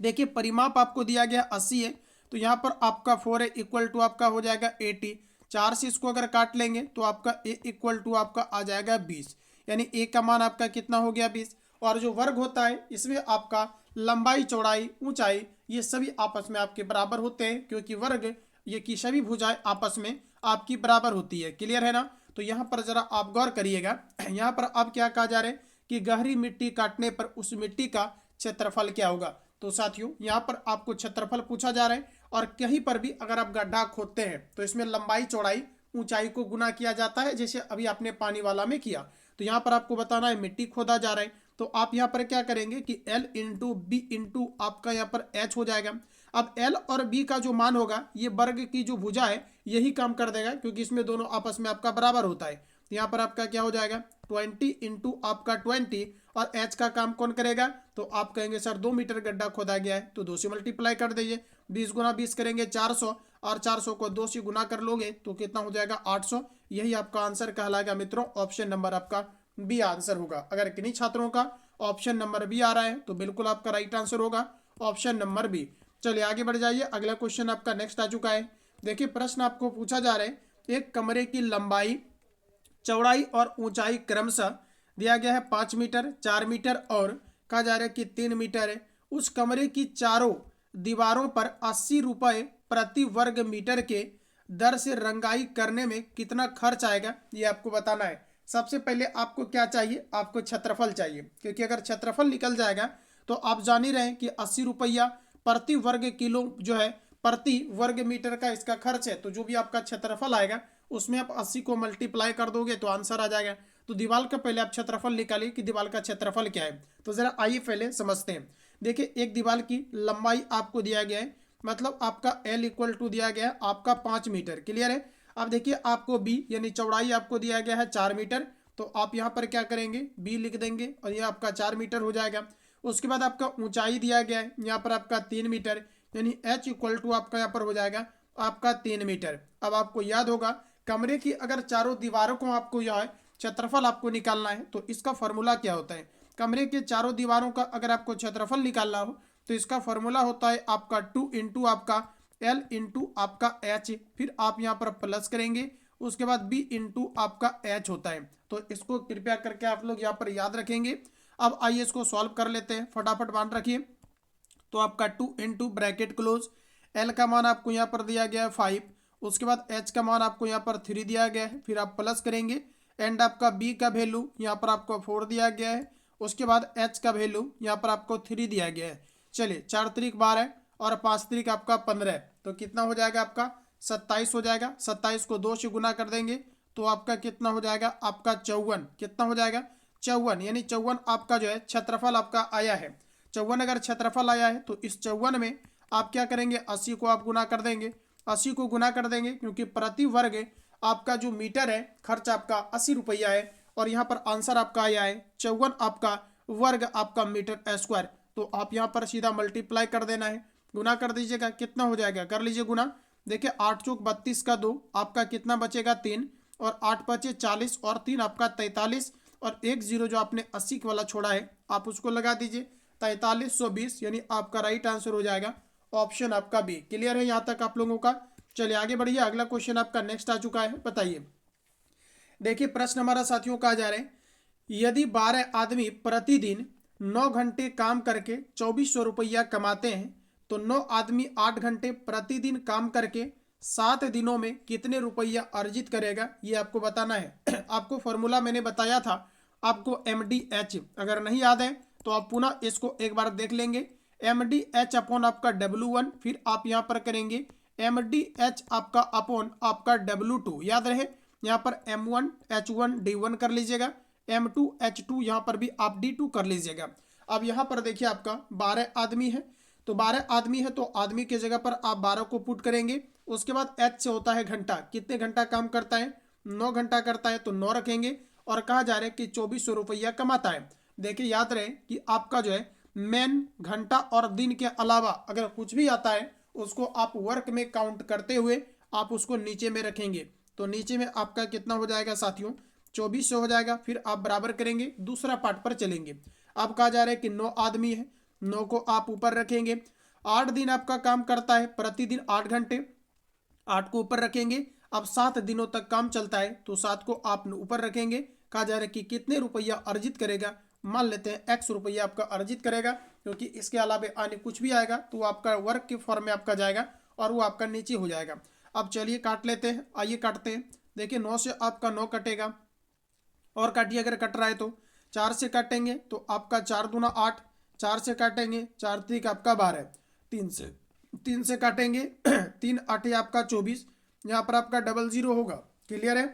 देखिए परिमाप आपको दिया गया 80 है, तो यहाँ पर आपका 4 है इक्वल टू आपका हो जाएगा 80। 4 से इसको अगर काट लेंगे तो आपका ए इक्वल टू आपका आ जाएगा 20, यानी ए का मान आपका कितना हो गया 20। और जो वर्ग होता है इसमें आपका लंबाई, चौड़ाई, ऊंचाई ये सभी आपस में आपके बराबर होते हैं, क्योंकि वर्ग ये की सभी भुजाएं आपस में आपकी बराबर होती है। क्लियर है ना। तो यहाँ पर जरा आप गौर करिएगा, यहाँ पर अब क्या कहा जा रहा है कि गहरी मिट्टी काटने पर उस मिट्टी का क्षेत्रफल क्या होगा। तो साथियों यहाँ पर आपको क्षेत्रफल पूछा जा रहा है और कहीं पर भी अगर आप गड्ढा खोदते हैं तो इसमें लंबाई, चौड़ाई, ऊंचाई को गुना किया जाता है, जैसे अभी आपने पानी वाला में किया। तो यहाँ पर आपको बताना है मिट्टी खोदा जा रहा है, तो आप यहाँ पर क्या करेंगे कि L इंटू बी इंटू आपका यहाँ पर H हो जाएगा। अब L और B का जो मान होगा ये वर्ग की जो भुजा है यही काम कर देगा, क्योंकि इसमें दोनों आपस में आपका बराबर होता है। तो यहाँ पर आपका क्या हो जाएगा 20 इंटू आपका 20 और एच का काम कौन करेगा, तो आप कहेंगे सर 2 मीटर गड्ढा खोदा गया है, तो 2 से मल्टीप्लाई कर दीजिए। 20 गुना 20 करेंगे 400, और 400 को 2 से गुना कर लोगे तो कितना हो जाएगा 800। यही आपका आंसर कहलाएगा मित्रों, ऑप्शन नंबर आपका बी आंसर होगा। अगर किन्हीं छात्रों का ऑप्शन नंबर बी आ रहा है तो बिल्कुल आपका राइट आंसर होगा ऑप्शन नंबर बी। चलिए आगे बढ़ जाइए, अगला क्वेश्चन आपका नेक्स्ट आ चुका है। देखिए प्रश्न आपको पूछा जा रहा है, एक कमरे की लंबाई, चौड़ाई और ऊंचाई क्रमशः दिया गया है 5 मीटर, 4 मीटर और कहा जा रहा है कि 3 मीटर है। उस कमरे की चारों दीवारों पर 80 रुपये प्रति वर्ग मीटर के दर से रंगाई करने में कितना खर्च आएगा, ये आपको बताना है। सबसे पहले आपको क्या चाहिए, आपको क्षेत्रफल चाहिए, क्योंकि अगर क्षेत्रफल निकल जाएगा तो आप जान ही रहे हैं कि 80 रुपया प्रति वर्ग किलो जो है प्रति वर्ग मीटर का इसका खर्च है। तो जो भी आपका क्षेत्रफल आएगा उसमें आप 80 को मल्टीप्लाई कर दोगे तो आंसर आ जाएगा। तो दीवार का पहले आप क्षेत्रफल निकालिए कि दीवार का क्षेत्रफल क्या है। तो जरा आइए पहले समझते हैं। देखिए एक दीवार की लंबाई आपको दिया गया है, मतलब आपका L इक्वल टू दिया गया है आपका 5 मीटर। क्लियर है। अब देखिए आपको B यानी चौड़ाई आपको दिया गया है 4 मीटर, तो आप यहाँ पर क्या करेंगे B लिख देंगे और ये आपका 4 मीटर हो जाएगा। उसके बाद आपका ऊंचाई दिया गया है यहाँ पर आपका 3 मीटर, यानी H इक्वल टू आपका यहाँ पर हो जाएगा आपका 3 मीटर। अब आपको याद होगा कमरे की अगर चारों दीवारों को आपको यह क्षेत्रफल आपको निकालना है तो इसका फॉर्मूला क्या होता है। कमरे के चारों दीवारों का अगर आपको क्षेत्रफल निकालना हो तो इसका फॉर्मूला होता है आपका 2 इंटू आपका L इंटू आपका H, फिर आप यहाँ पर प्लस करेंगे, उसके बाद B इंटू आपका H होता है। तो इसको कृपया करके आप लोग यहाँ पर याद रखेंगे। अब आइए इसको सॉल्व कर लेते हैं, फटाफट मान रखिए। तो आपका 2 इंटू ब्रैकेट क्लोज, L का मान आपको यहाँ पर दिया गया है 5, उसके बाद H का मान आपको यहाँ पर 3 दिया गया है, फिर आप प्लस करेंगे एंड आपका B का वैल्यू यहाँ पर आपको 4 दिया गया है, उसके बाद H का वैल्यू यहाँ पर आपको 3 दिया गया है। चलिए 4 तरीक 12 और 5 तरीक आपका 15, तो कितना हो जाएगा आपका 27 हो जाएगा। 27 को 2 से गुना कर देंगे तो आपका कितना हो जाएगा आपका 54। कितना हो जाएगा 54, यानी 54 आपका जो है क्षेत्रफल आपका आया है। 54 अगर क्षेत्रफल आया है तो इस 54 में आप क्या करेंगे 80 को आप गुना कर देंगे। 80 को गुना कर देंगे क्योंकि प्रति वर्ग आपका जो मीटर है खर्च आपका 80 रुपया है, और यहाँ पर आंसर आपका आया है 54 आपका वर्ग आपका मीटर स्क्वायर। तो आप यहाँ पर सीधा मल्टीप्लाई कर देना है, गुना कर दीजिएगा, कितना हो जाएगा कर लीजिए गुना। देखिए 8 चौक 32 का 2 आपका कितना बचेगा 3, और 8 बचे 40 और 3 आपका 43, और एक जीरो जो आपने 80 वाला छोड़ा है आप उसको लगा दीजिए, 4320, यानी आपका राइट आंसर हो जाएगा ऑप्शन आपका बी। क्लियर है यहाँ तक आप लोगों का। चलिए आगे बढ़िए, अगला क्वेश्चन आपका नेक्स्ट आ चुका है, बताइए। देखिए प्रश्न हमारा साथियों कहा जा रहा है, यदि 12 आदमी प्रतिदिन 9 घंटे काम करके 2400 रुपया कमाते हैं तो 9 आदमी 8 घंटे प्रतिदिन काम करके 7 दिनों में कितने रुपया अर्जित करेगा, ये आपको बताना है। आपको फॉर्मूला मैंने बताया था आपको MDH, अगर नहीं याद है तो आप पुनः इसको एक बार देख लेंगे। MDH अपॉन आपका W1, फिर आप यहाँ पर करेंगे MDH आपका अपॉन आपका W2, याद रहे यहाँ पर M1 H1 D1 कर लीजिएगा, M2 H2 यहाँ पर भी आप D2 कर लीजिएगा। अब यहाँ पर देखिए आपका 12 आदमी है, तो 12 आदमी है तो आदमी की जगह पर आप 12 को पुट करेंगे, उसके बाद H से होता है घंटा, कितने घंटा काम करता है 9 घंटा करता है तो 9 रखेंगे, और कहा जा रहा है कि 2400 रुपया कमाता है। देखिए याद रहे कि आपका जो है मेन घंटा और दिन के अलावा अगर कुछ भी आता है उसको आप वर्क में काउंट करते हुए आप उसको नीचे में रखेंगे। तो नीचे में आपका कितना हो जाएगा साथियों 2400 हो जाएगा, फिर आप बराबर करेंगे, दूसरा पार्ट पर चलेंगे। अब कहा जा रहा है कि 9 आदमी है, 9 को आप ऊपर रखेंगे, 8 दिन आपका काम करता है प्रतिदिन 8 घंटे, 8 को ऊपर रखेंगे। अब 7 दिनों तक काम चलता है तो 7 को आप ऊपर रखेंगे। कहा जा रहा है कि कितने रुपया अर्जित करेगा, मान लेते हैं X रुपया आपका अर्जित करेगा, क्योंकि इसके अलावा अन्य कुछ भी आएगा तो आपका वर्क के फॉर्म में आपका जाएगा और वो आपका नीचे हो जाएगा। अब चलिए काट लेते हैं, आइए काटते हैं। देखिए 9 से आपका 9 कटेगा, और काटिए अगर कट रहा है तो 4 से काटेंगे तो आपका 4 दूना 8, 4 से काटेंगे 4 तरीक आपका 12, 3 से काटेंगे 3 8 आपका 24, यहाँ पर आपका 00 होगा। क्लियर है,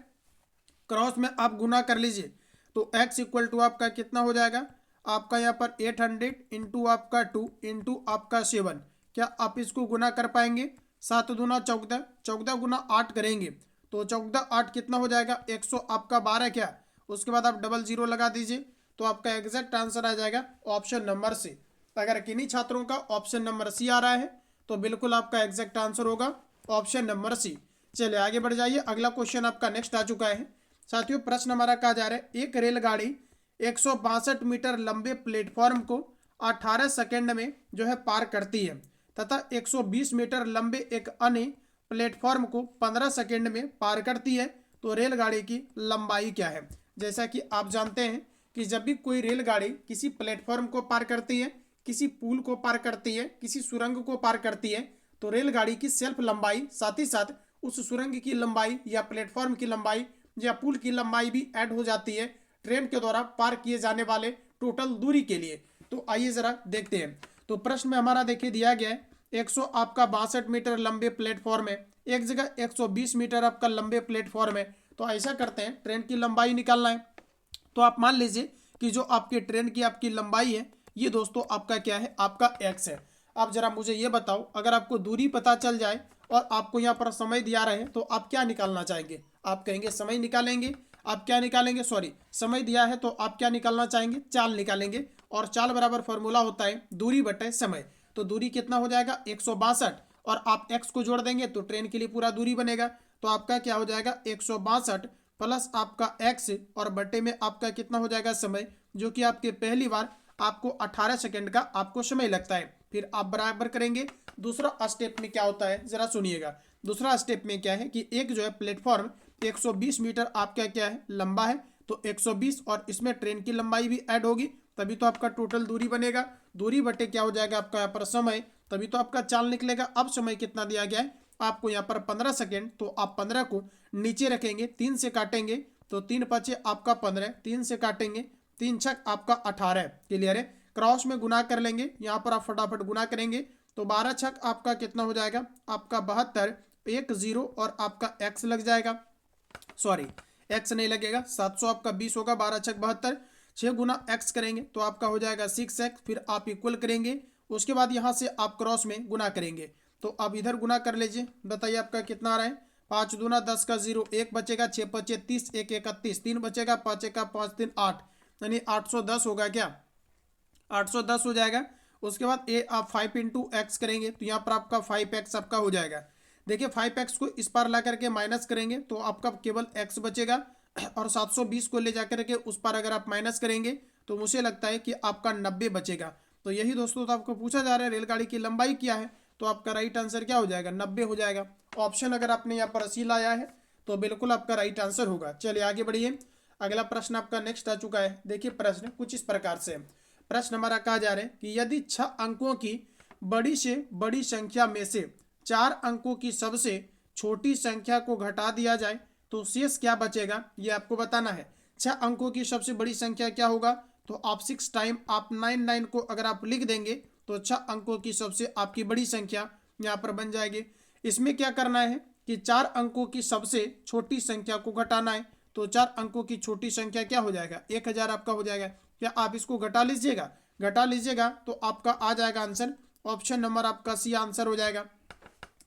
क्रॉस में आप गुना कर लीजिए तो X इक्वल टू आपका कितना हो जाएगा आपका यहाँ पर 800 इंटू आपका 2 इंटू आपका 7। क्या आप इसको गुना कर पाएंगे, 7 दूना 14, 14 गुना 8 करेंगे तो 14 8 कितना हो जाएगा 100 आपका 12 क्या, उसके बाद आप 00 लगा दीजिए तो आपका एग्जैक्ट आंसर आ जाएगा ऑप्शन नंबर सी। अगर किन्हीं छात्रों का ऑप्शन नंबर सी आ रहा है तो बिल्कुल आपका एग्जैक्ट आंसर होगा ऑप्शन नंबर सी। चलिए आगे बढ़ जाइए, अगला क्वेश्चन आपका नेक्स्ट आ चुका है साथियों। प्रश्न हमारा कहा जा रहा है, एक रेलगाड़ी 162 मीटर लंबे प्लेटफॉर्म को 18 सेकंड में जो है पार करती है तथा 120 मीटर लंबे एक अन्य प्लेटफॉर्म को 15 सेकंड में पार करती है, तो रेलगाड़ी की लंबाई क्या है। जैसा कि आप जानते हैं कि जब भी कोई रेलगाड़ी किसी प्लेटफॉर्म को पार करती है, किसी पुल को पार करती है, किसी सुरंग को पार करती है, तो रेलगाड़ी की सेल्फ लंबाई साथ ही साथ उस सुरंग की लंबाई या प्लेटफॉर्म की लंबाई या पुल की लंबाई भी ऐड हो जाती है ट्रेन के द्वारा पार किए जाने वाले टोटल दूरी के लिए। तो आइए जरा देखते हैं। तो प्रश्न में हमारा देखिए दिया गया है 162 मीटर लंबे प्लेटफॉर्म है, एक जगह 120 मीटर आपका लंबे प्लेटफॉर्म है। तो ऐसा करते हैं, ट्रेन की लंबाई निकालना है। तो आप मान लीजिए कि जो आपके ट्रेन की आपकी लंबाई है ये दोस्तों आपका क्या है, आपका एक्स है। अब जरा मुझे ये बताओ, अगर आपको दूरी पता चल जाए और आपको यहाँ पर समय दिया रहे तो आप क्या निकालना चाहेंगे। आप कहेंगे समय निकालेंगे, आप क्या निकालेंगे, सॉरी समय दिया है तो आप क्या निकालना चाहेंगे, चाल निकालेंगे। और चाल बराबर फॉर्मूला होता है दूरी बटे समय। तो दूरी कितना हो जाएगा 162 और आप एक्स को जोड़ देंगे तो ट्रेन के लिए पूरा दूरी बनेगा। तो आपका क्या हो जाएगा 162 प्लस आपका एक्स और बटे में आपका कितना हो जाएगा समय, जो कि आपके पहली बार आपको 18 सेकंड का आपको समय लगता है। फिर आप बराबर करेंगे। दूसरा स्टेप में क्या होता है जरा सुनिएगा। दूसरा स्टेप में क्या है कि एक जो है प्लेटफॉर्म 120 मीटर आपका क्या है लंबा है, तो 120 और इसमें ट्रेन की लंबाई भी ऐड होगी, तभी तो आपका टोटल दूरी बनेगा। दूरी बटे क्या हो जाएगा आपका यहाँ पर समय, तभी तो आपका चाल निकलेगा। अब समय कितना दिया गया है आपको यहाँ पर 15 सेकेंड, तो आप 15 को नीचे रखेंगे, 3 से काटेंगे तो 3 पचे आपका 15, 3 से काटेंगे 3 छक आपका 18। क्लियर है, क्रॉस में गुना कर लेंगे, यहाँ पर आप फटाफट गुना करेंगे तो 12 छक आपका कितना हो जाएगा आपका 72, 1 0 और आपका एक्स लग जाएगा, सॉरी एक्स नहीं लगेगा, 700 आपका 20 होगा, 12 छक 72, 6 गुना एक्स करेंगे तो आपका हो जाएगा 6x। फिर आप इक्वल करेंगे, उसके बाद यहाँ से आप क्रॉस में गुना करेंगे। तो अब इधर गुना कर लीजिए, बताइए आपका कितना आ रहा है। 5 दूना 10 का 0, 1 बचेगा, 6 बचे 30, 1 31, 3 बचेगा, 5 का 5 3 8, यानी 810 होगा क्या, 810 हो जाएगा। उसके बाद ए आप 5 इंटू एक्स करेंगे तो यहाँ पर आपका 5x आपका हो जाएगा। देखिए 5x को इस पार ला करके माइनस करेंगे तो आपका केवल x बचेगा, और 720 को ले जाकर के उस पर अगर आप माइनस करेंगे तो मुझे लगता है कि आपका 90 बचेगा। तो यही दोस्तों तो आपको पूछा जा रहा है रेलगाड़ी की लंबाई क्या है, तो आपका राइट आंसर क्या हो जाएगा 90 हो जाएगा। ऑप्शन अगर आपने यहाँ पर अस्सी लाया है तो बिल्कुल आपका राइट आंसर होगा। चलिए आगे बढ़िए, अगला प्रश्न आपका नेक्स्ट आ चुका है। देखिए प्रश्न कुछ इस प्रकार से, प्रश्न हमारा कहा जा रहा है कि यदि 6 अंकों की बड़ी से बड़ी संख्या में से 4 अंकों की सबसे छोटी संख्या को घटा दिया जाए तो शेष क्या बचेगा, ये आपको बताना है। 6 अंकों की सबसे बड़ी संख्या क्या होगा, तो आप 6 टाइम आप 99 को अगर आप लिख देंगे तो 6 अंकों की सबसे आपकी बड़ी संख्या यहाँ पर बन जाएगी। इसमें क्या करना है कि 4 अंकों की सबसे छोटी संख्या को घटाना है, तो 4 अंकों की छोटी संख्या क्या हो जाएगा 1000 आपका हो जाएगा। क्या आप इसको घटा लीजिएगा तो आपका आ जाएगा आंसर ऑप्शन नंबर आपका सी आंसर हो जाएगा।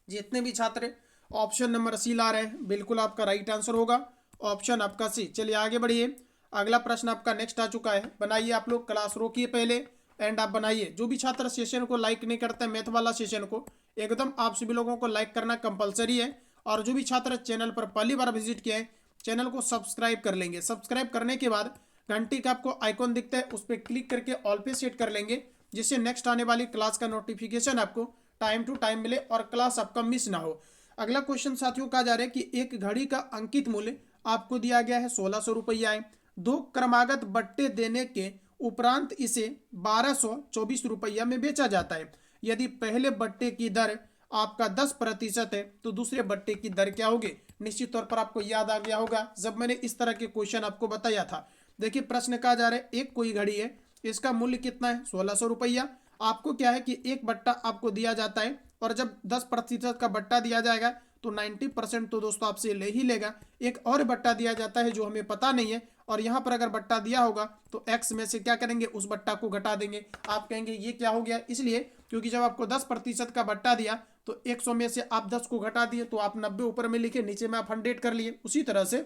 जितने भी छात्र ऑप्शन नंबर सी ला रहे हैं बिल्कुल आपका राइट आंसर होगा ऑप्शन आपका सी। चलिए आगे बढ़िए, अगला प्रश्न आपका नेक्स्ट आ चुका है। बनाइए आप लोग, क्लास रोकिए पहले एंड आप बनाइए। जो भी छात्र सेशन को लाइक नहीं करते मैथ वाला सेशन को, एकदम आप सभी लोगों को लाइक करना कंपलसरी है। और जो भी छात्र चैनल पर पहली बार विजिट किए हैं चैनल को सब्सक्राइब कर लेंगे। सब्सक्राइब करने के बाद घंटी का आपको आइकॉन दिखता है उस पर क्लिक करके ऑल पे सेट कर लेंगे, जिससे नेक्स्ट आने वाली क्लास का नोटिफिकेशन आपको टाइम टू टाइम मिले और क्लास आपका मिस ना हो। अगला क्वेश्चन साथियों कहा जा रहा है कि एक घड़ी का अंकित मूल्य आपको दिया गया है 1600 रुपया है। 2 क्रमागत बट्टे देने के उपरांत इसे 1224 रुपया में बेचा जाता है। यदि पहले बट्टे की दर आपका 10% है तो दूसरे बट्टे की दर क्या होगी। निश्चित तौर पर आपको याद आ गया होगा जब मैंने इस तरह के क्वेश्चन आपको बताया था। देखिए प्रश्न कहा जा रहा है एक कोई घड़ी है, इसका मूल्य कितना है 1600 रुपया। आपको क्या है कि एक बट्टा आपको दिया जाता है और जब 10% का बट्टा दिया जाएगा तो 90% तो दोस्तों आपसे ले ही लेगा। एक और बट्टा दिया जाता है जो हमें पता नहीं है, और यहाँ पर अगर बट्टा दिया होगा तो x में से क्या करेंगे उस बट्टा को घटा देंगे। आप कहेंगे ये क्या हो गया, इसलिए क्योंकि जब आपको 10% का बट्टा दिया तो 100 में से आप 10 को घटा दिए तो आप 90 ऊपर में लिखे, नीचे में आप 100 कर लिए। उसी तरह से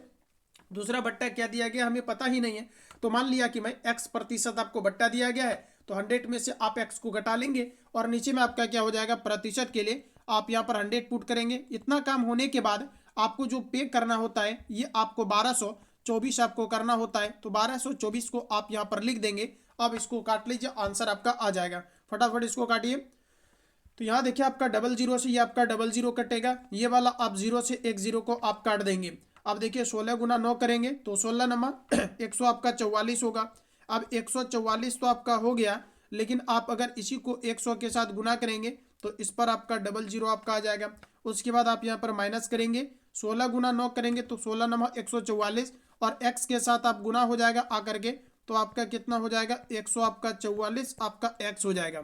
दूसरा बट्टा क्या दिया गया हमें पता ही नहीं है, तो मान लिया कि मैं x प्रतिशत आपको बट्टा दिया गया है, तो 100 में से आप x को घटा लेंगे और नीचे में आपका क्या हो जाएगा प्रतिशत के लिए आप यहाँ पर 100 पुट करेंगे। इतना काम होने के बाद आपको जो पे करना होता है ये आपको 1224 आपको करना होता है, तो 1224 को आप यहाँ पर लिख देंगे। अब इसको काट लीजिए, आंसर आपका आ जाएगा। फटाफट इसको काटिए। तो यहाँ देखिए आपका 00 से ये आपका 00 कटेगा, ये वाला आप 0 से एक 0 को आप काट देंगे। अब देखिए 16 गुना 9 करेंगे तो 16 नमा 100 आपका 44 होगा। अब 144 तो आपका हो गया, लेकिन आप अगर इसी को 100 के साथ गुना करेंगे तो इस पर आपका 00 आपका आ जाएगा। उसके बाद आप यहाँ पर माइनस करेंगे, 16 गुना 9 करेंगे तो 16 नमा 144 और x के साथ आप गुना हो जाएगा आकर के, तो आपका कितना हो जाएगा 100 आपका 44 आपका x हो जाएगा।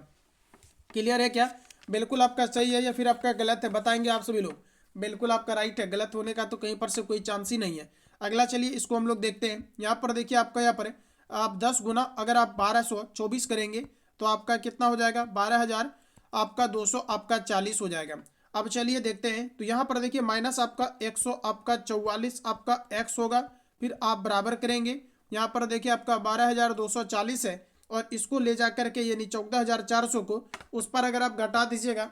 क्लियर है क्या? बिल्कुल आपका सही है या फिर आपका गलत है, बताएंगे आप सभी लोग। बिल्कुल आपका राइट है, गलत होने का तो कहीं पर से कोई चांस ही नहीं है। अगला चलिए इसको हम लोग देखते हैं। यहाँ पर देखिए आपका यहाँ पर आप 10 गुना अगर आप 1224 करेंगे तो आपका कितना हो जाएगा 12,000 आपका 200 आपका 40 हो जाएगा। अब चलिए देखते हैं। तो यहाँ पर देखिए माइनस आपका 100 आपका 44 आपका x होगा, फिर आप बराबर करेंगे। यहाँ पर देखिए आपका 12,240 है और इसको ले जा करके यानी 14,400 को उस पर अगर आप घटा दीजिएगा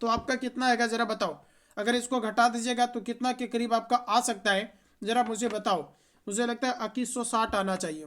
तो आपका कितना आएगा जरा बताओ। अगर इसको घटा दीजिएगा तो कितना के करीब आपका आ सकता है जरा मुझे बताओ। मुझे लगता है 2160 आना चाहिए।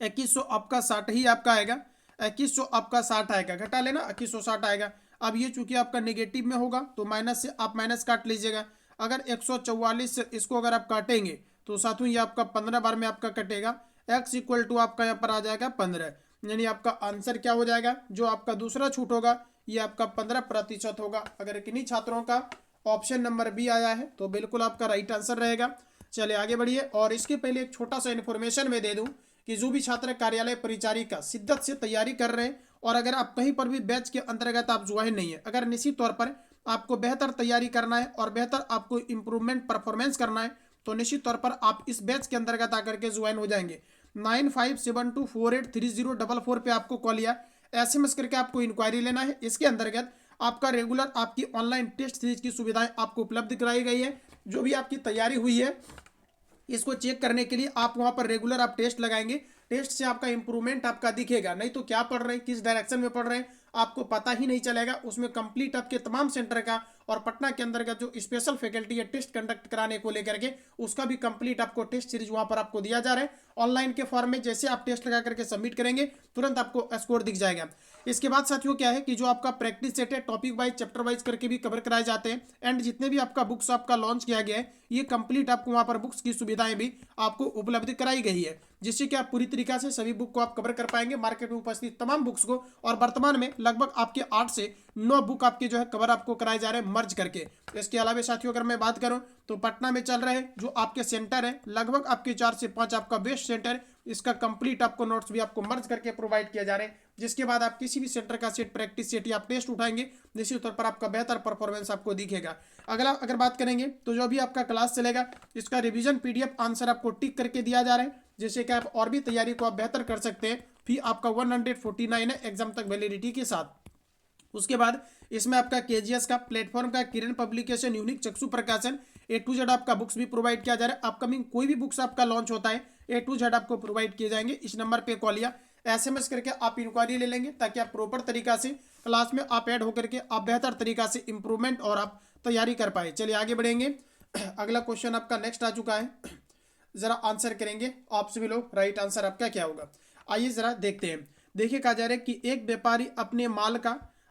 2100 आपका 60 ही आपका आएगा, 2100 आपका 60 आएगा, घटा लेना 2160 आएगा। अब ये चूंकि आपका नेगेटिव में होगा तो माइनस से आप माइनस काट लीजिएगा। अगर 144 से इसको अगर आप काटेंगे तो साथों ये आपका 15 बार में आपका कटेगा। x इक्वल टू आपका यहाँ पर आ जाएगा 15, यानी आपका आंसर क्या हो जाएगा जो आपका दूसरा छूट होगा ये आपका 15% होगा। अगर किन्हीं छात्रों का ऑप्शन नंबर बी आया है तो बिल्कुल आपका राइट आंसर रहेगा। चलिए आगे बढ़िए। और इसके पहले एक छोटा सा इन्फॉर्मेशन मैं दे दूं कि जो भी छात्र कार्यालय परिचारी का शिद्दत से तैयारी कर रहे हैं और अगर आप कहीं पर भी बैच के अंतर्गत आप ज्वाइन नहीं है, अगर निश्चित तौर पर आपको बेहतर तैयारी करना है और बेहतर आपको इंप्रूवमेंट परफॉर्मेंस करना है तो निश्चित तौर पर आप इस बैच के अंतर्गत आकर के ज्वाइन हो जाएंगे। 9572483044 पे आपको कॉल या SMS करके आपको इंक्वायरी लेना है। इसके अंतर्गत आपका रेगुलर आपकी ऑनलाइन टेस्ट सीरीज की सुविधाएं आपको उपलब्ध कराई गई है। जो भी आपकी तैयारी हुई है इसको चेक करने के लिए आप वहां पर रेगुलर आप टेस्ट लगाएंगे। टेस्ट से आपका इंप्रूवमेंट आपका दिखेगा, नहीं तो क्या पढ़ रहे हैं किस डायरेक्शन में पढ़ रहे हैं आपको पता ही नहीं चलेगा। उसमें कंप्लीट आपके तमाम सेंटर का और पटना के अंदर का जो स्पेशल फैकल्टी है टेस्ट कंडक्ट कराने को लेकर के उसका भी कंप्लीट आपको टेस्ट सीरीज वहां पर आपको दिया जा रहा है ऑनलाइन के फॉर्म में। जैसे आप टेस्ट लगा करके सबमिट करेंगे तुरंत आपको स्कोर दिख जाएगा। इसके बाद साथियों क्या है कि जो आपका प्रैक्टिस सेट है टॉपिक वाइज चैप्टर वाइज करके भी कवर कराए जाते हैं एंड जितने भी आपका बुक्स आपका लॉन्च किया गया है ये कंप्लीट आपको वहां पर बुक्स की सुविधाएं भी आपको उपलब्ध कराई गई है, जिससे कि आप पूरी तरीके से सभी बुक को आप कवर कर पाएंगे मार्केट में उपस्थित तमाम बुक्स को। और वर्तमान में लगभग आपके 8 से 9 बुक आपके जो है कवर आपको कराए जा रहे हैं मर्ज करके। इसके अलावा साथियों अगर मैं बात करूं तो पटना में चल रहे जो आपके सेंटर है लगभग आपके 4 से 5 आपका बेस्ट सेंटर, इसका कंप्लीट आपको नोट्स भी आपको मर्ज करके प्रोवाइड किया जा रहे हैं, जिसके बाद आप किसी भी सेंटर का सेट प्रैक्टिस सेट या आप टेस्ट उठाएंगे निश्चित तौर पर आपका बेहतर परफॉर्मेंस आपको दिखेगा। अगला अगर बात करेंगे तो जो भी आपका क्लास चलेगा इसका रिवीजन PDF आंसर आपको टिक करके दिया जा रहा है, जिससे कि आप और भी तैयारी को आप बेहतर कर सकते हैं। फी आपका 149 है एग्जाम तक वैलिडिटी के साथ। उसके बाद इसमें आपका KGS का प्लेटफॉर्म का किरण पब्लिकेशन यूनिक चक्षु प्रकाशन A to Z आपका बुक्स भी प्रोवाइड किया जा रहा है। अपकमिंग कोई भी बुक्स आपका लॉन्च होता है A to Z आपको प्रोवाइड किए जाएंगे। इस नंबर पे कॉल या SMS करके आप इंक्वायरी ले लेंगे ताकि आप प्रॉपर तरीका से क्लास में आप ऐड होकर के आप बेहतर तरीका से इंप्रूवमेंट और आप तैयारी कर पाए। चलिए आगे बढ़ेंगे। अगला क्वेश्चन आपका नेक्स्ट आ चुका है, जरा आंसर करेंगे आप सभी लोग। राइट आंसर आपका क्या होगा आइए जरा देखते हैं। देखिए कहा जा रहा है कि एक व्यापारी अपने माल का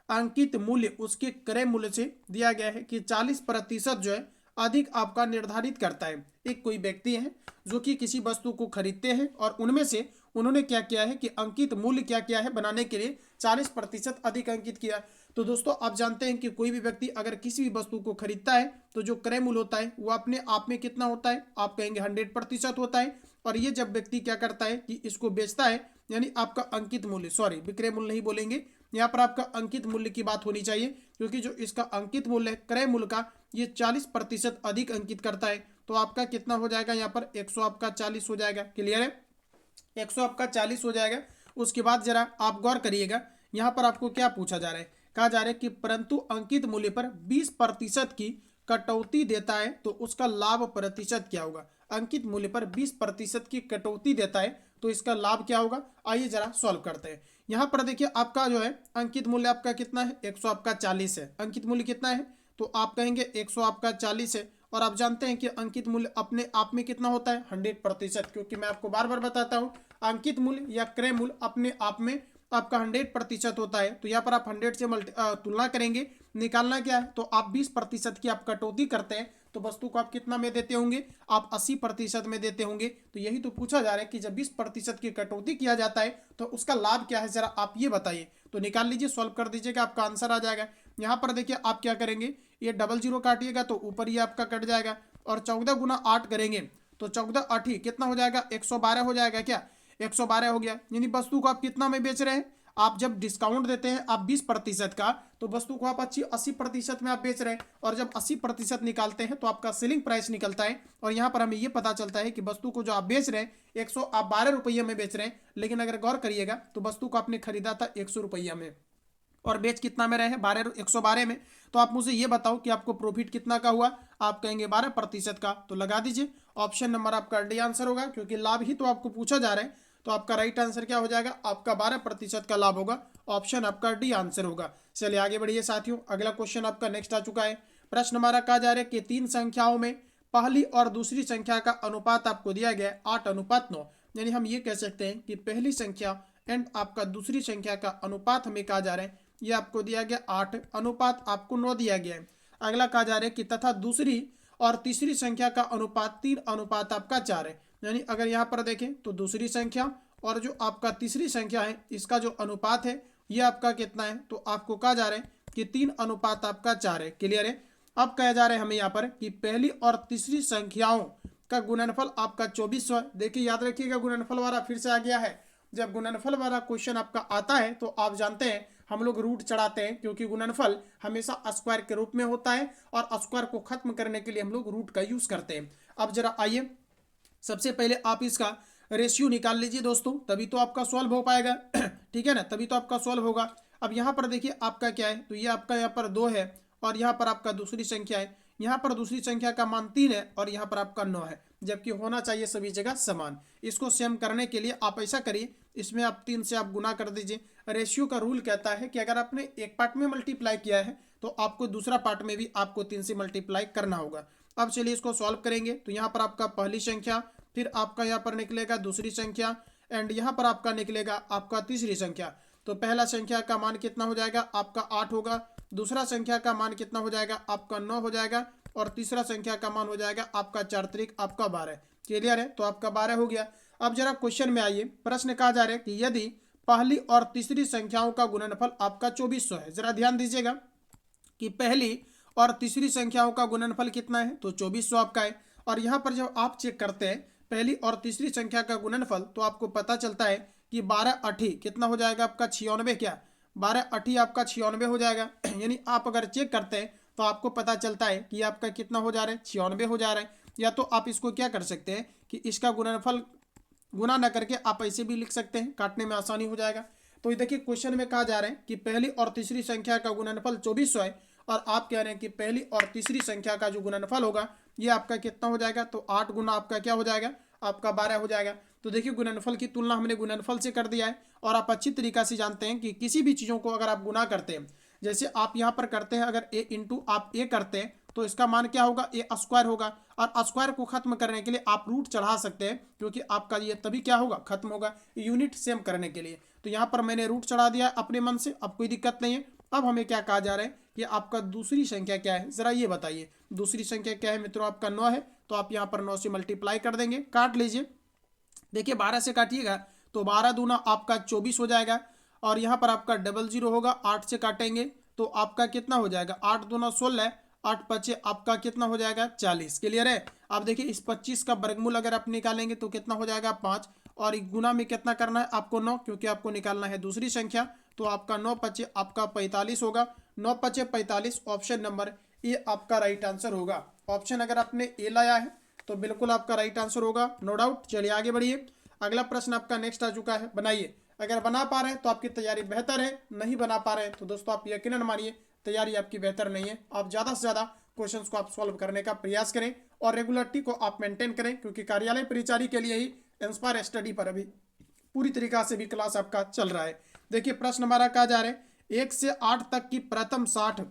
अंकित मूल्य उसके क्रय मूल्य से दिया गया है कि 40% जो है अधिक आपका निर्धारित करता है। एक कोई व्यक्ति है जो कि किसी वस्तु को खरीदते हैं और उनमें से उन्होंने क्या किया है कि अंकित मूल्य क्या किया है बनाने के लिए 40% अधिक अंकित किया। तो दोस्तों आप जानते हैं कि कोई भी व्यक्ति अगर किसी भी वस्तु को खरीदता है तो जो क्रय मूल्य होता है वो अपने आप में कितना होता है, आप कहेंगे 100% होता है। और ये जब व्यक्ति क्या करता है कि इसको बेचता है यानी आपका अंकित मूल्य, सॉरी विक्रय मूल्य नहीं बोलेंगे, यहाँ पर आपका अंकित मूल्य की बात होनी चाहिए, क्योंकि जो इसका अंकित मूल्य है क्रय मूल्य का ये 40% अधिक अंकित करता है। तो आपका कितना हो जाएगा यहाँ पर 100 आपका 40 हो जाएगा। क्लियर है, 100 आपका 40 हो जाएगा। उसके बाद जरा आप गौर करिएगा यहाँ पर आपको क्या पूछा जा रहा है, कहा जा रहा है कि परंतु अंकित मूल्य पर 20% की कटौती देता है तो उसका लाभ प्रतिशत क्या होगा। अंकित मूल्य पर 20% की कटौती देता है तो इसका लाभ क्या होगा। आइए जरा सॉल्व करते हैं। यहाँ पर देखिए आपका जो है अंकित मूल्य आपका कितना है, 100 आपका 40 है। अंकित मूल्य कितना है, तो आप कहेंगे 100 आपका 40 है। और आप जानते हैं कि अंकित मूल्य अपने आप में कितना होता है, 100%, क्योंकि मैं आपको बार बार बताता हूँ अंकित मूल्य या क्रय मूल्य अपने आप में आपका 100% होता है। तो यहाँ पर आप 100 से तुलना करेंगे, निकालना क्या है, तो आप 20% की आप कटौती करते हैं तो वस्तु को आप कितना में देते होंगे, आप 80% में देते होंगे। तो यही तो पूछा जा रहा है कि जब 20% की कटौती किया जाता है तो उसका लाभ क्या है, जरा आप ये बताइए। तो निकाल लीजिए, सॉल्व कर दीजिएगा, आपका आंसर आ जाएगा। यहाँ पर देखिए आप क्या करेंगे, ये 00 काटिएगा तो ऊपर ये आपका कट जाएगा और 14 गुना 8 करेंगे तो 14 8 कितना हो जाएगा, 112 हो जाएगा। क्या 112 हो गया। यानी वस्तु को आप कितना में बेच रहे हैं, आप जब डिस्काउंट देते हैं आप 20% का तो वस्तु को आप 80% में आप बेच रहे हैं। और जब 80% निकालते हैं तो आपका सेलिंग प्राइस निकलता है। और यहाँ पर हमें ये पता चलता है कि वस्तु को जो आप बेच रहे हैं 112 रुपये में बेच रहे हैं, लेकिन अगर गौर करिएगा तो वस्तु को आपने खरीदा था 100 रुपये में और बेच कितना में रहे हैं, 112 में। तो आप मुझे ये बताओ कि आपको प्रॉफिट कितना का हुआ। आप कहेंगे 12% का, तो लगा दीजिए ऑप्शन नंबर आपका डी आंसर होगा, क्योंकि लाभ ही तो आपको पूछा जा रहा है। तो आपका राइट आंसर क्या हो जाएगा, आपका 12% का लाभ होगा। ऑप्शन आपका डी आंसर होगा। चलिए आगे बढ़िए साथियों, अगला क्वेश्चन आपका नेक्स्ट आ चुका है। प्रश्न हमारा कहा जा रहा है कि 3 संख्याओं में पहली और दूसरी संख्या का अनुपात आपको दिया गया है 8:9। यानी हम ये कह सकते हैं कि पहली संख्या एंड आपका दूसरी संख्या का अनुपात हमें कहा जा रहा है, ये आपको दिया गया 8 अनुपात आपको 9 दिया गया है। अगला कहा जा रहा है कि तथा दूसरी और तीसरी संख्या का अनुपात 3 अनुपात आपका 4 है। यानी अगर यहाँ पर देखें तो दूसरी संख्या और जो आपका तीसरी संख्या है इसका जो अनुपात है ये आपका कितना है, तो आपको कहा जा रहा है कि 3 अनुपात आपका 4 है। क्लियर है। अब कहा जा रहा है हमें यहाँ पर कि पहली और तीसरी संख्याओं का गुणनफल आपका 2400 है। देखिए याद रखिएगा, गुणनफल वाला फिर से आ गया है। जब गुणनफल वाला क्वेश्चन आपका आता है तो आप जानते हैं हम लोग रूट चढ़ाते हैं, क्योंकि गुणनफल हमेशा स्क्वायर के रूप में होता है और स्क्वायर को खत्म करने के लिए हम लोग रूट का यूज करते हैं। अब जरा आइए सबसे पहले आप इसका रेशियो निकाल लीजिए दोस्तों, तभी तो आपका सॉल्व हो पाएगा। ठीक है ना, तभी तो आपका सॉल्व होगा। अब यहाँ पर देखिए आपका क्या है, तो ये आपका यहाँ पर 2 है और यहाँ पर आपका दूसरी संख्या है। यहाँ पर दूसरी संख्या का मान 3 है और यहाँ पर आपका 9 है, जबकि होना चाहिए सभी जगह समान। इसको सेम करने के लिए आप ऐसा करिए, इसमें आप 3 से आप गुना कर दीजिए। रेशियो का रूल कहता है कि अगर आपने एक पार्ट में मल्टीप्लाई किया है तो आपको दूसरा पार्ट में भी आपको 3 से मल्टीप्लाई करना होगा। अब चलिए इसको सॉल्व करेंगे। तो यहाँ पर आपका पहली संख्या, फिर आपका यहाँ पर निकलेगा दूसरी संख्या एंड यहाँ पर आपका निकलेगा आपका तीसरी संख्या। तो पहला संख्या का मान कितना हो जाएगा, आपका 8 होगा। दूसरा संख्या का मान कितना हो जाएगा, आपका 9 हो जाएगा। और तीसरा संख्या का मान हो जाएगा आपका 4 त्रिक आपका 12। क्लियर है, तो आपका 12 हो गया। अब जरा क्वेश्चन में आइए, प्रश्न कहा जा रहा है कि यदि पहली और तीसरी संख्याओं का गुणनफल आपका 2400 है। जरा ध्यान दीजिएगा कि पहली और तीसरी संख्याओं का गुणनफल कितना है, तो 2400 आपका है। और यहाँ पर जब आप चेक करते हैं पहली और तीसरी संख्या का गुणनफल तो आपको पता चलता है कि 12 8 कितना हो जाएगा आपका 96। क्या 12 8 आपका 96 हो जाएगा। यानी आप अगर चेक करते हैं तो आपको पता चलता है कि आपका कितना हो जा रहा है, 96 हो जा रहा है। या तो आप इसको क्या कर सकते हैं कि इसका गुणनफल गुना न करके आप ऐसे भी लिख सकते हैं, काटने में आसानी हो जाएगा। तो ये देखिए क्वेश्चन में कहा जा रहा है कि पहली और तीसरी संख्या का गुणनफल 2400 है और आप कह रहे हैं कि पहली और तीसरी संख्या का जो गुणनफल होगा ये आपका कितना हो जाएगा, तो 8 गुना आपका क्या हो जाएगा, आपका 12 हो जाएगा। तो देखिए गुणनफल की तुलना हमने गुणनफल से कर दिया है। और आप अच्छी तरीका से जानते हैं कि किसी भी चीज़ों को अगर आप गुना करते हैं, जैसे आप यहाँ पर करते हैं अगर a इंटू आप a करते हैं तो इसका मान क्या होगा, a स्क्वायर होगा। और स्क्वायर को खत्म करने के लिए आप रूट चढ़ा सकते हैं, क्योंकि आपका ये तभी क्या होगा, खत्म होगा, यूनिट सेम करने के लिए। तो यहाँ पर मैंने रूट चढ़ा दिया अपने मन से, अब कोई दिक्कत नहीं है। अब हमें क्या कहा जा रहा है कि आपका दूसरी संख्या क्या है, जरा ये बताइए। दूसरी संख्या क्या है मित्रों, आपका 9 है। तो आप यहाँ पर 9 से मल्टीप्लाई कर देंगे, काट लीजिए। देखिए 12 से काटिएगा तो 12 दूना आपका 24 हो जाएगा। और यहाँ पर आपका 00 होगा, 8 से काटेंगे तो आपका कितना हो जाएगा, 8 दूना 16, 8 5 आपका कितना हो जाएगा, 40। क्लियर है। अब देखिए इस 25 का वर्गमूल अगर आप निकालेंगे तो कितना हो जाएगा, 5। और गुना में कितना करना है आपको, 9, क्योंकि आपको निकालना है दूसरी संख्या। तो आपका 9 5 आपका 45 होगा। 9 5 45, ऑप्शन नंबर ए आपका राइट आंसर होगा। ऑप्शन अगर आपने ए लाया है तो बिल्कुल आपका राइट आंसर होगा, नो डाउट। चलिए आगे बढ़िए, अगला प्रश्न आपका नेक्स्ट आ चुका है, बनाइए। अगर बना पा रहे हैं तो आपकी तैयारी बेहतर है, नहीं बना पा रहे हैं तो दोस्तों आप यकीनन मानिए तैयारी आपकी बेहतर नहीं है। आप ज़्यादा से ज़्यादा क्वेश्चंस को आप सॉल्व करने का प्रयास करें और रेगुलरिटी को आप मेंटेन करें, क्योंकि कार्यालय परिचारी के लिए ही इंस्पायर स्टडी पर अभी पूरी तरीका से भी क्लास आपका चल रहा है। देखिए प्रश्न हमारा कहा जा रहा है 1 से 8 तक की प्रथम 60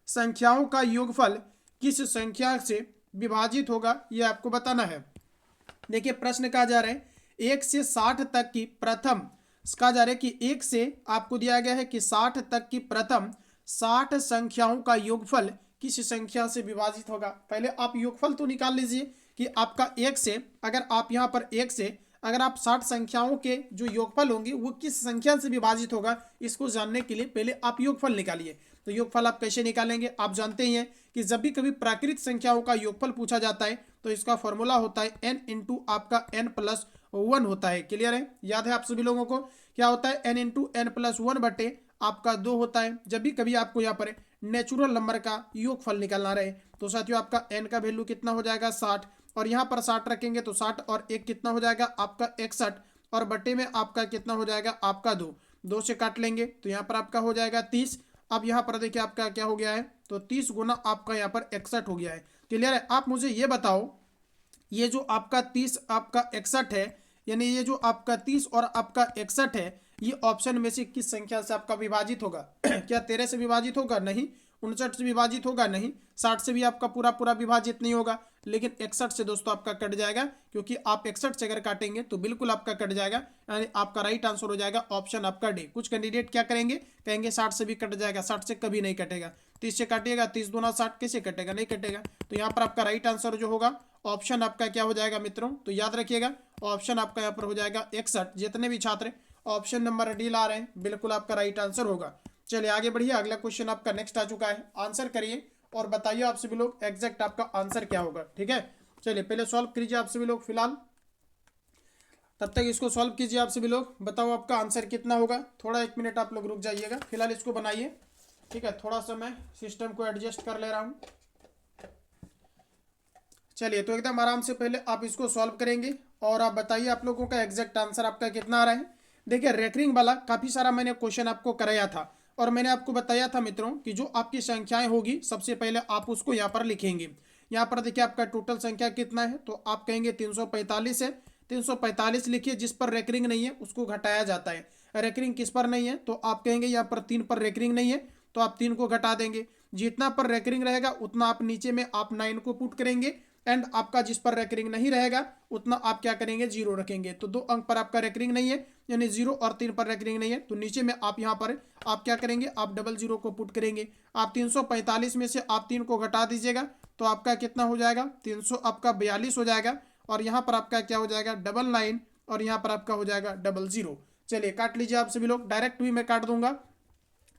संख्याओं का योगफल किस संख्या से विभाजित होगा, यह आपको बताना है। देखिए प्रश्न कहा जा रहा है 1 से 60 तक की प्रथम, कहा जा रहा है कि 1 से आपको दिया गया है कि 60 तक की प्रथम 60 संख्याओं का योगफल किस संख्या से विभाजित होगा। पहले आप योगफल तो निकाल लीजिए कि आपका 1 से, अगर आप यहाँ पर 1 से अगर आप 60 संख्याओं के जो योगफल होंगे वो किस संख्या से विभाजित होगा, इसको जानने के लिए पहले आप योगफल निकालिए। तो योगफल आप कैसे निकालेंगे, आप जानते ही हैं कि जब भी कभी प्राकृत संख्याओं का योगफल पूछा जाता है तो इसका फॉर्मूला होता है n इंटू आपका n+1 होता है। क्लियर है, याद है आप सभी लोगों को क्या होता है, n इंटू n+1 बटे आपका 2 होता है। जब भी कभी आपको यहाँ पर नेचुरल नंबर का योगफल निकालना रहे तो साथियों आपका n का वैल्यू कितना हो जाएगा 60, और यहाँ पर 60 रखेंगे तो 60 और 1 कितना हो जाएगा आपका 61, और बटे में आपका कितना हो जाएगा आपका 2 से काट लेंगे तो यहाँ पर आपका हो जाएगा 30। अब यहाँ पर देखिए आपका क्या हो गया है, तो 30 गुना आपका यहाँ पर 61 हो गया है। क्लियर है, आप मुझे ये बताओ ये जो आपका 30 आपका 61 है, यानी ये जो आपका 30 और आपका 61 है, ये ऑप्शन में से किस संख्या से आपका विभाजित होगा क्या 13 से विभाजित होगा, नहीं। 59 से विभाजित होगा, नहीं। 60 से भी आपका पूरा पूरा विभाजित नहीं होगा, लेकिन 61 से दोस्तों आपका कट जाएगा, क्योंकि आप 61 से अगर काटेंगे तो बिल्कुल आपका कट जाएगा, यानी आपका राइट आंसर हो जाएगा ऑप्शन आपका डी। कुछ कैंडिडेट क्या करेंगे, कहेंगे 60 से भी कट जाएगा, 60 से कभी नहीं कटेगा। 30 से काटिएगा, 30 दूना 60 कैसे कटेगा, नहीं कटेगा। तो यहाँ पर आपका राइट आंसर जो होगा ऑप्शन आपका क्या हो जाएगा मित्रों, तो याद रखिएगा ऑप्शन आपका यहाँ पर हो जाएगा 61। जितने भी छात्र ऑप्शन नंबर डी ला रहे हैं बिल्कुल आपका राइट आंसर होगा। चलिए आगे बढ़िए, अगला क्वेश्चन आपका नेक्स्ट आ चुका है, आंसर करिए और बताइए आप सभी लोग एग्जैक्ट आपका आंसर क्या होगा। ठीक है, चलिए पहले सॉल्व कीजिए आप सभी लोग, फिलहाल तब तक इसको सॉल्व कीजिए आप सभी लोग, बताओ आपका आंसर कितना होगा। थोड़ा 1 मिनट आप लोग रुक जाइएगा, फिलहाल इसको बनाइए। ठीक है, थोड़ा सा मैं सिस्टम को एडजस्ट कर ले रहा हूँ। चलिए तो एकदम आराम से पहले आप इसको सॉल्व करेंगे और आप बताइए आप लोगों का एग्जैक्ट आंसर आपका कितना आ रहा है। देखिए रेकरिंग वाला काफ़ी सारा मैंने क्वेश्चन आपको कराया था और मैंने आपको बताया था मित्रों कि जो आपकी संख्याएं होगी सबसे पहले आप उसको यहाँ पर लिखेंगे। यहाँ पर देखिए आपका टोटल संख्या कितना है, तो आप कहेंगे 345 है, 345 लिखिए। जिस पर रेकरिंग नहीं है उसको घटाया जाता है। रेकरिंग किस पर नहीं है, तो आप कहेंगे यहाँ पर 3 पर रेकरिंग नहीं है, तो आप 3 को घटा देंगे। जितना पर रेकरिंग रहेगा उतना आप नीचे में आप 9 को पुट करेंगे, एंड आपका जिस पर रेकरिंग नहीं रहेगा उतना आप क्या करेंगे 0 रखेंगे। तो 2 अंक पर आपका रेकरिंग नहीं है, यानी 0 और 3 पर रेकरिंग नहीं है, तो नीचे में आप यहाँ पर आप क्या करेंगे, आप 00 को पुट करेंगे। आप 345 में से आप 3 को घटा दीजिएगा तो आपका कितना हो जाएगा 300 आपका 42 हो जाएगा, और यहाँ पर आपका क्या हो जाएगा 99, और यहाँ पर आपका हो जाएगा 00। चलिए काट लीजिए आप सभी लोग, डायरेक्ट भी मैं काट दूंगा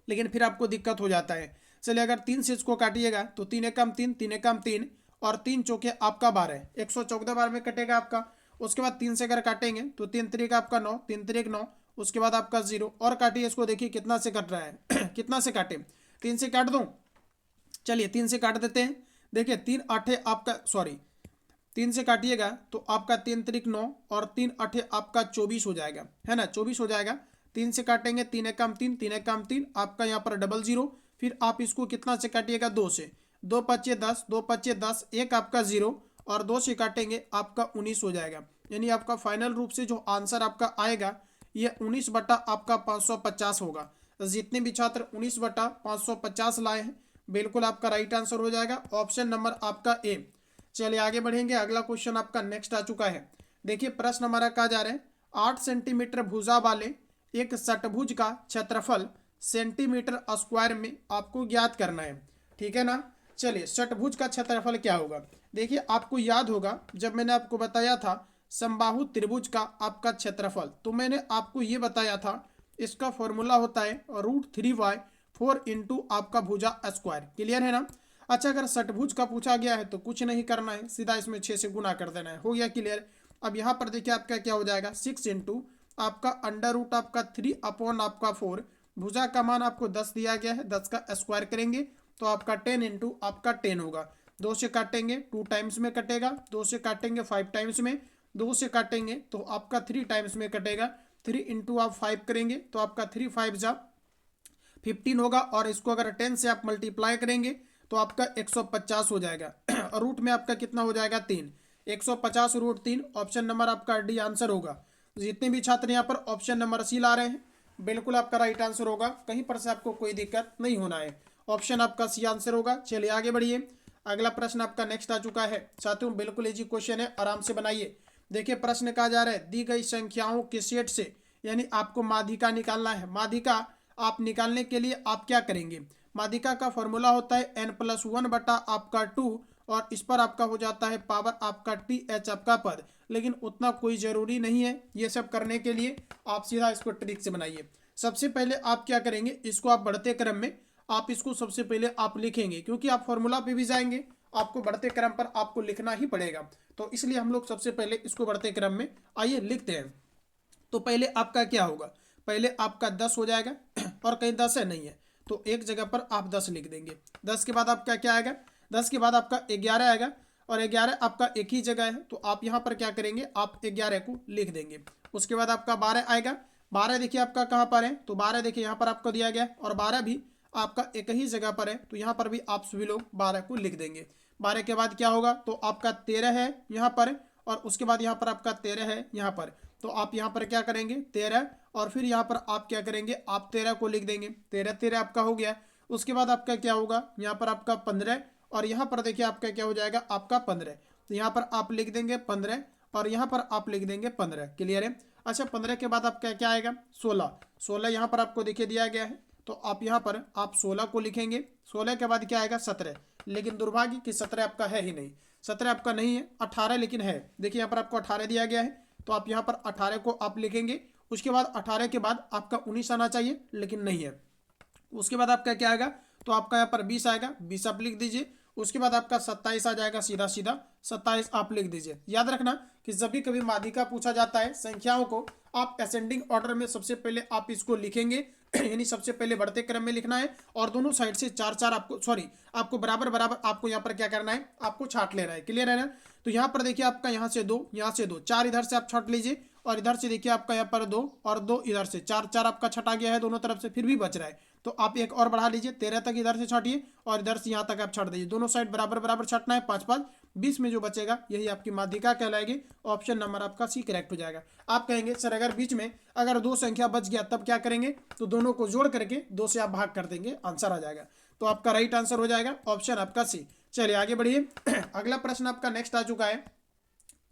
लेकिन फिर आपको दिक्कत हो जाता है। चलिए अगर 3 से इसको काटिएगा तो 3 एकम 3, 3 एकम 3 और 3 चौके आपका 12, 114 बार में कटेगा आपका। उसके बाद 3 से अगर काटेंगे तो 3 तरीक आपका 9, 3 तरीक 9, उसके बाद आपका 0 और काटिए इसको, देखिए कितना से कट रहा है कितना से काटे, 3 से काट दूं। चलिए 3 से काट देते हैं। देखिए 3 आठे आपका, सॉरी 3 से काटिएगा तो आपका 3 तरीक 9 और 3 आठे आपका 24 हो जाएगा, है ना, 24 हो जाएगा। 3 से काटेंगे 3 एकम 3, 3 एकम 3 आपका यहाँ पर 00, फिर आप इसको कितना से काटिएगा 2 से, 2 पच्चे 10, 2 पच्चे 10, एक आपका 0 और 2 से काटेंगे आपका 19 हो जाएगा। यानी आपका फाइनल रूप से जो आंसर आपका आएगा ये 19 बटा आपका 550 होगा। जितने भी छात्र 19 बटा 550 लाए हैं बिल्कुल आपका राइट आंसर हो जाएगा ऑप्शन नंबर आपका ए। चलिए आगे बढ़ेंगे, अगला क्वेश्चन आपका नेक्स्ट आ चुका है। देखिए प्रश्न हमारा कहा जा रहा है 8 सेंटीमीटर भुजा वाले एक षटभुज का क्षेत्रफल सेंटीमीटर स्क्वायर में आपको ज्ञात करना है। ठीक है ना, चलिए षटभुज का क्षेत्रफल क्या होगा। देखिए आपको याद होगा जब मैंने आपको बताया था समबाहु त्रिभुज का आपका क्षेत्रफल, तो मैंने आपको ये बताया था इसका फॉर्मूला होता है √3y4 इंटू आपका भुजा स्क्वायर। क्लियर है ना। अच्छा अगर षटभुज का पूछा गया है तो कुछ नहीं करना है, सीधा इसमें 6 से गुना कर देना है, हो गया क्लियर। अब यहाँ पर देखिए आपका क्या हो जाएगा 6 इंटू आपका √ आपका 3 अपॉन आपका 4, भुजा का मान आपको 10 दिया गया है, 10 का स्क्वायर करेंगे तो आपका 10 इंटू आपका 10 होगा। 2 से काटेंगे 2 टाइम्स में कटेगा, 2 से काटेंगे 5 टाइम्स में, 2 से काटेंगे तो आपका 3 टाइम्स में कटेगा। 3 इंटू आप 5 करेंगे तो आपका 3 5 जा 15 होगा और इसको अगर 10 से आप मल्टीप्लाई करेंगे तो आपका 150 हो जाएगा और रूट में आपका कितना हो जाएगा 3। 150 रूट 3 ऑप्शन नंबर आपका डी आंसर होगा। जितने भी छात्र यहाँ पर ऑप्शन नंबर सी ला रहे हैं बिल्कुल आपका राइट आंसर होगा, कहीं पर से आपको कोई दिक्कत नहीं होना है, ऑप्शन आपका सी आंसर होगा। चलिए आगे बढ़िए, अगला प्रश्न आपका नेक्स्ट आ चुका है साथियों, बिल्कुल इजी क्वेश्चन है, आराम से बनाइए। देखिए प्रश्न कहा जा रहा है दी गई संख्याओं के सेट से यानी आपको माध्यिका निकालना है। माध्यिका आप निकालने के लिए आप क्या करेंगे, माध्यिका का फॉर्मूला होता है n+1 बटा आपका 2 और इस पर आपका हो जाता है पावर आपका th आपका पद, लेकिन उतना कोई जरूरी नहीं है ये सब करने के लिए, आप सीधा इसको ट्रिक से बनाइए। सबसे पहले आप क्या करेंगे, इसको आप बढ़ते क्रम में आप इसको सबसे पहले आप लिखेंगे, क्योंकि आप फॉर्मूला पे भी जाएंगे आपको बढ़ते क्रम पर आपको लिखना ही पड़ेगा, तो इसलिए हम लोग सबसे पहले इसको बढ़ते क्रम में आइए लिखते हैं। तो पहले आपका क्या होगा, पहले आपका 10 हो जाएगा और कहीं 10 है नहीं है तो एक जगह पर आप 10 लिख देंगे। 10 के बाद आपका क्या आएगा, 10 के बाद आपका 11 आएगा और 11 आपका एक ही जगह है तो आप यहाँ पर क्या करेंगे, आप 11 को लिख देंगे। उसके बाद आपका 12 आएगा, 12 देखिए आपका कहाँ पर है, तो 12 देखिए यहाँ पर आपको दिया गया और 12 भी आपका एक ही जगह पर है तो यहाँ पर भी आप सभी लोग 12 को लिख देंगे। 12 के बाद क्या होगा, तो आपका 13 है यहाँ पर और उसके बाद यहाँ पर आपका 13 है यहाँ पर, तो आप यहाँ पर क्या करेंगे 13 और फिर यहाँ पर आप क्या करेंगे, आप 13 को लिख देंगे। 13 आपका हो गया। उसके बाद आपका क्या होगा, यहाँ पर आपका 15 और यहाँ पर देखिए आपका क्या हो जाएगा आपका 15, तो यहाँ पर आप लिख देंगे 15 और यहाँ पर आप लिख देंगे 15। क्लियर है। अच्छा 15 के बाद आपका क्या आएगा 16 यहाँ पर आपको देखिए दिया गया है तो आप यहाँ पर आप 16 को लिखेंगे। 16 के बाद क्या आएगा 17, लेकिन दुर्भाग्य कि 17 आपका है ही नहीं, 17 आपका नहीं है, 18 लेकिन है। देखिए यहाँ पर आपको 18 दिया गया है तो आप यहाँ पर 18 को आप लिखेंगे। उसके बाद 18 के बाद आपका 19 आना चाहिए लेकिन नहीं है। उसके बाद आपका क्या आएगा, तो आपका यहाँ पर 20 आएगा, 20 आप लिख दीजिए। उसके बाद आपका 27 आ जाएगा, सीधा सीधा 27 आप लिख दीजिए। याद रखना कि जब भी कभी माध्यिका पूछा जाता है संख्याओं को आप असेंडिंग ऑर्डर में सबसे पहले आप इसको लिखेंगे यानी सबसे पहले बढ़ते क्रम में लिखना है और दोनों साइड से चार चार आपको बराबर बराबर आपको यहाँ पर क्या करना है, आपको छाट लेना है। क्लियर है ना। तो यहाँ पर देखिए आपका यहाँ से 2, यहाँ से 2, 4 इधर से आप छाट लीजिए और इधर से देखिए आपका यहाँ पर 2 और 2 इधर से, 4 आपका छटा गया है दोनों तरफ से, फिर भी बच रहा है तो आप एक और बढ़ा लीजिए, 13 तक इधर से छाटिए और इधर से यहाँ तक आप छाट दीजिए। दोनों साइड बराबर बराबर छाटना है, 5 5, 20 में जो बचेगा यही आपकी माध्यिका कहलाएगी। ऑप्शन नंबर आपका सी करेक्ट हो जाएगा। आप कहेंगे सर अगर बीच में अगर 2 संख्या बच गया तब क्या करेंगे, तो दोनों को जोड़ करके 2 से आप भाग कर देंगे, आंसर आ जाएगा। तो आपका राइट आंसर हो जाएगा ऑप्शन आपका सी। चलिए आगे बढ़िए अगला प्रश्न आपका नेक्स्ट आ चुका है,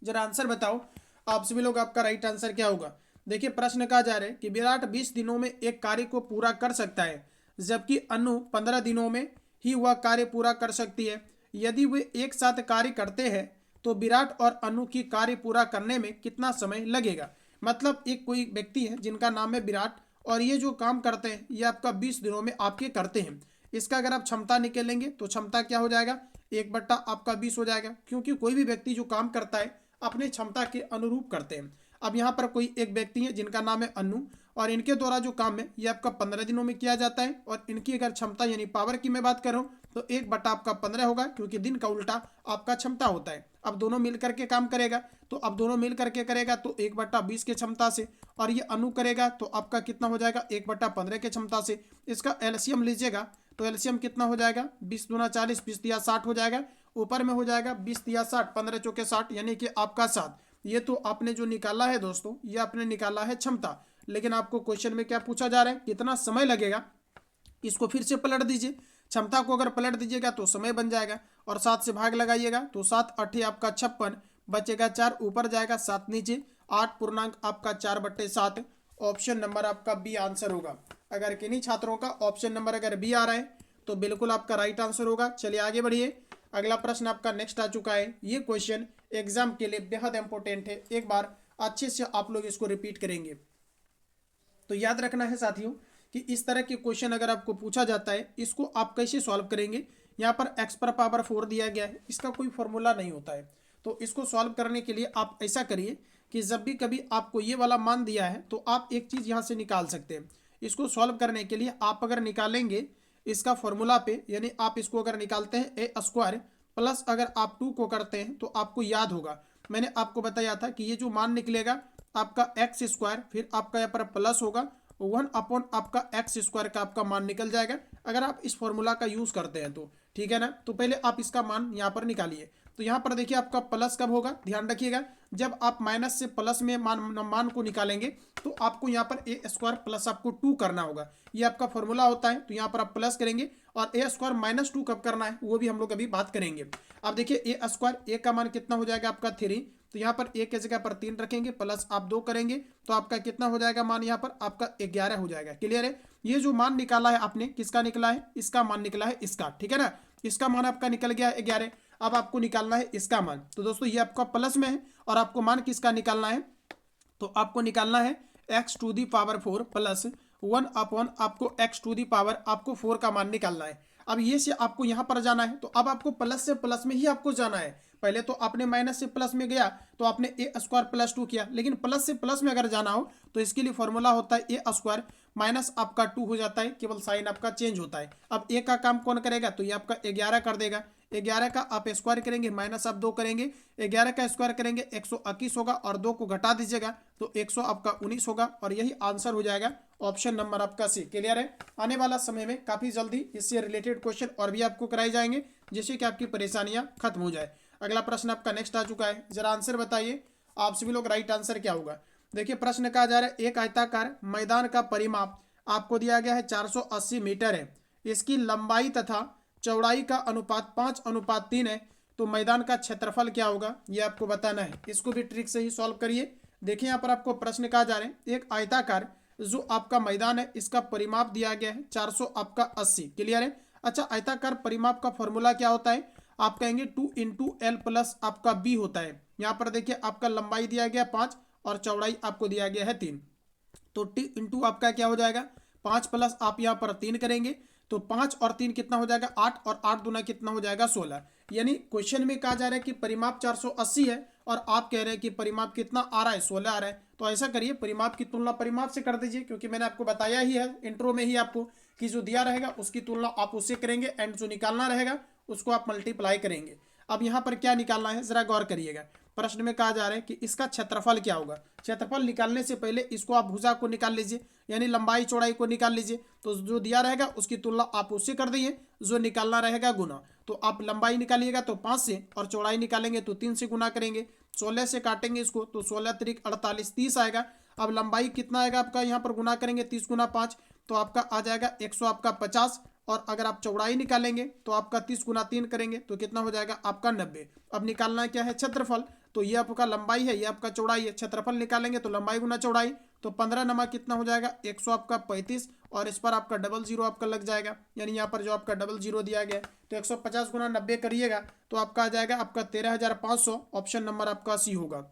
जरा आंसर बताओ आप सभी लोग, आपका राइट आंसर क्या होगा। देखिए प्रश्न कहा जा रहा है कि विराट 20 दिनों में एक कार्य को पूरा कर सकता है जबकि अनु 15 दिनों में ही वह कार्य पूरा कर सकती है। यदि वे एक साथ कार्य करते हैं तो विराट और अनु की कार्य पूरा करने में कितना समय लगेगा। मतलब एक कोई व्यक्ति है जिनका नाम है विराट और ये जो काम करते हैं ये आपका 20 दिनों में आपके करते हैं। इसका अगर आप क्षमता निकालेंगे तो क्षमता क्या हो जाएगा, 1 बट्टा आपका 20 हो जाएगा, क्योंकि कोई भी व्यक्ति जो काम करता है अपने क्षमता के अनुरूप करते हैं। अब यहाँ पर कोई एक व्यक्ति है जिनका नाम है अनु और इनके द्वारा जो काम है ये आपका 15 दिनों में किया जाता है और इनकी अगर क्षमता यानी पावर की मैं बात करूँ तो 1 बट्टा आपका 15 होगा, क्योंकि दिन का उल्टा आपका क्षमता होता है। अब दोनों मिल करके काम करेगा तो अब दोनों मिल करके करेगा तो 1 बट्टा 20 के क्षमता से, और ये अनु करेगा तो आपका कितना हो जाएगा 1 बट्टा 15 के क्षमता से। इसका एलसीएम लीजिएगा तो एलसीएम कितना हो जाएगा 20 दूना 40, 20 दिया 60 हो जाएगा, ऊपर में हो जाएगा 20 दिया 60, 15 चौके 60 यानी कि आपका 7। ये तो आपने जो निकाला है दोस्तों ये आपने निकाला है क्षमता, लेकिन आपको क्वेश्चन में क्या पूछा जा रहा है कितना समय लगेगा। इसको फिर से पलट दीजिए, क्षमता को अगर पलट दीजिएगा तो समय बन जाएगा और 7 से भाग लगाइएगा तो 7 8 आपका 56, बचेगा 4, ऊपर जाएगा 7 नीचे, 8 पूर्णांक आपका 4/7। ऑप्शन नंबर आपका बी आंसर होगा। अगर किन्हीं छात्रों का ऑप्शन नंबर अगर बी आ रहा है तो बिल्कुल आपका राइट आंसर होगा। चलिए आगे बढ़िए, अगला प्रश्न आपका नेक्स्ट आ चुका है। ये क्वेश्चन एग्जाम के लिए बेहद इंपॉर्टेंट है, एक बार अच्छे से आप लोग इसको रिपीट करेंगे। तो याद रखना है साथियों कि इस तरह के क्वेश्चन अगर आपको पूछा जाता है इसको आप कैसे सॉल्व करेंगे। यहाँ पर x पर पावर 4 दिया गया है, इसका कोई फॉर्मूला नहीं होता है, तो इसको सॉल्व करने के लिए आप ऐसा करिए कि जब भी कभी आपको ये वाला मान दिया है तो आप एक चीज़ यहाँ से निकाल सकते हैं। इसको सॉल्व करने के लिए आप अगर निकालेंगे इसका फॉर्मूला पे, यानी आप इसको अगर निकालते हैं a² प्लस अगर आप 2 को करते हैं तो आपको याद होगा मैंने आपको बताया था कि ये जो मान निकलेगा आपका x², फिर आपका यहाँ पर प्लस होगा, 1 आपका एक्स स्क्वायर का आपका मान निकल जाएगा अगर आप इस फॉर्मूला का यूज करते हैं तो, ठीक है ना। तो पहले आप इसका मान यहाँ पर निकालिए। तो यहाँ पर देखिए आपका प्लस कब होगा, ध्यान रखिएगा, जब आप माइनस से प्लस में मान को निकालेंगे तो आपको यहाँ पर ए स्क्वायर प्लस आपको 2 करना होगा, ये आपका फॉर्मूला होता है। तो यहाँ पर आप प्लस करेंगे और ए स्क्वायर -2 कब करना है वो भी हम लोग अभी बात करेंगे। अब देखिए ए स्क्वायर, ए का मान कितना हो जाएगा आपका 3, तो यहाँ पर ए की जगह पर 3 रखेंगे, प्लस आप 2 करेंगे तो आपका कितना हो जाएगा मान, यहाँ पर आपका 11 हो जाएगा। क्लियर है। ये जो मान निकाला है आपने, किसका निकला है, इसका मान निकला है इसका, ठीक है ना। इसका मान आपका निकल गया है 11। अब आपको निकालना है इसका मान। तो दोस्तों ये आपका प्लस में है और आपको मान किसका निकालना है, तो आपको निकालना है x⁴ प्लस 1 अपॉन आपको x⁴ आपको 4 का मान निकालना है। अब ये से आपको यहाँ पर जाना है, तो अब आपको प्लस से प्लस में ही आपको जाना है। पहले तो आपने माइनस से प्लस में गया तो आपने ए स्क्वायर प्लस 2 किया, लेकिन प्लस से प्लस में अगर जाना हो तो इसके लिए फॉर्मूला होता है ए स्क्वायर माइनस आपका 2 हो जाता है, केवल साइन आपका चेंज होता है। अब ए का काम कौन करेगा, तो ये आपका 11 कर देगा। 11 का आप स्क्वायर करेंगे माइनस आप 2 करेंगे, 11 का स्क्वायर करेंगे 121 होगा और 2 को घटा दीजिएगा तो 100 आपका 19 होगा और यही आंसर हो जाएगा ऑप्शन नंबर आपका सी। क्लियर है। आने वाला समय में काफी जल्दी इससे रिलेटेड क्वेश्चन और भी आपको कराए जाएंगे जिससे कि आपकी परेशानियां खत्म हो जाए। अगला प्रश्न आपका नेक्स्ट आ चुका है, जरा आंसर बताइए आप सभी लोग, राइट आंसर क्या होगा। देखिए प्रश्न कहा जा रहा है एक आयताकार मैदान का परिमाप आपको दिया गया है 480 मीटर है, इसकी लंबाई तथा चौड़ाई का अनुपात 5:3 है, तो मैदान का क्षेत्रफल क्या होगा ये आपको बताना है। इसको भी ट्रिक से ही सॉल्व करिए। देखिए यहाँ पर आपको प्रश्न कहा जा रहा है एक आयताकार जो आपका मैदान है इसका परिमाप दिया गया है 480। क्लियर है। अच्छा, आयताकार परिमाप का फॉर्मूला क्या होता है, आप कहेंगे 2 × L प्लस आपका B होता है। यहाँ पर देखिए आपका लंबाई दिया गया 5 और चौड़ाई आपको दिया गया है 3, तो T इंटू आपका क्या हो जाएगा 5 प्लस आप यहाँ पर 3 करेंगे तो 5 और 3 कितना हो जाएगा 8 और 8 दूना कितना हो जाएगा 16। यानी क्वेश्चन में कहा जा रहा है कि परिमाप 480 है और आप कह रहे हैं कि परिमाप कितना आ रहा है 16 आ रहा है। तो ऐसा करिए परिमाप की तुलना परिमाप से कर दीजिए, क्योंकि मैंने आपको बताया ही है इंट्रो में ही आपको कि जो दिया रहेगा उसकी तुलना आप उससे करेंगे एंड जो निकालना रहेगा उसको आप मल्टीप्लाई करेंगे। अब यहाँ पर क्या निकालना है जरा गौर करिएगा। प्रश्न में कहा जा रहा है कि इसका क्षेत्रफल क्या होगा। क्षेत्रफल निकालने से पहले इसको आप भुजा को निकाल लीजिए, यानी लंबाई चौड़ाई को निकाल लीजिए। तो जो दिया रहेगा उसकी तुलना आप उससे कर दीजिए, जो निकालना रहेगा गुना। तो आप लंबाई निकालिएगा तो 5 से और चौड़ाई निकालेंगे तो 3 से गुना करेंगे। 16 से काटेंगे इसको तो 16 × 48 30 आएगा। अब लंबाई कितना आएगा आपका, यहाँ पर गुना करेंगे 30 × 5 तो आपका आ जाएगा 150। और अगर आप चौड़ाई निकालेंगे तो आपका 30 × 3 करेंगे तो कितना हो जाएगा आपका 90। अब निकालना क्या है क्षेत्रफल, तो ये आपका लंबाई है ये आपका चौड़ाई है। क्षेत्रफल निकालेंगे तो लंबाई गुना चौड़ाई, तो 15 नमा कितना हो जाएगा 135 और इस पर आपका 00 आपका लग जाएगा, यानी यहाँ पर जो आपका 00 दिया गया है तो 150 × 90 करिएगा तो आपका आ जाएगा आपका 13,500। ऑप्शन नंबर आपका सी होगा।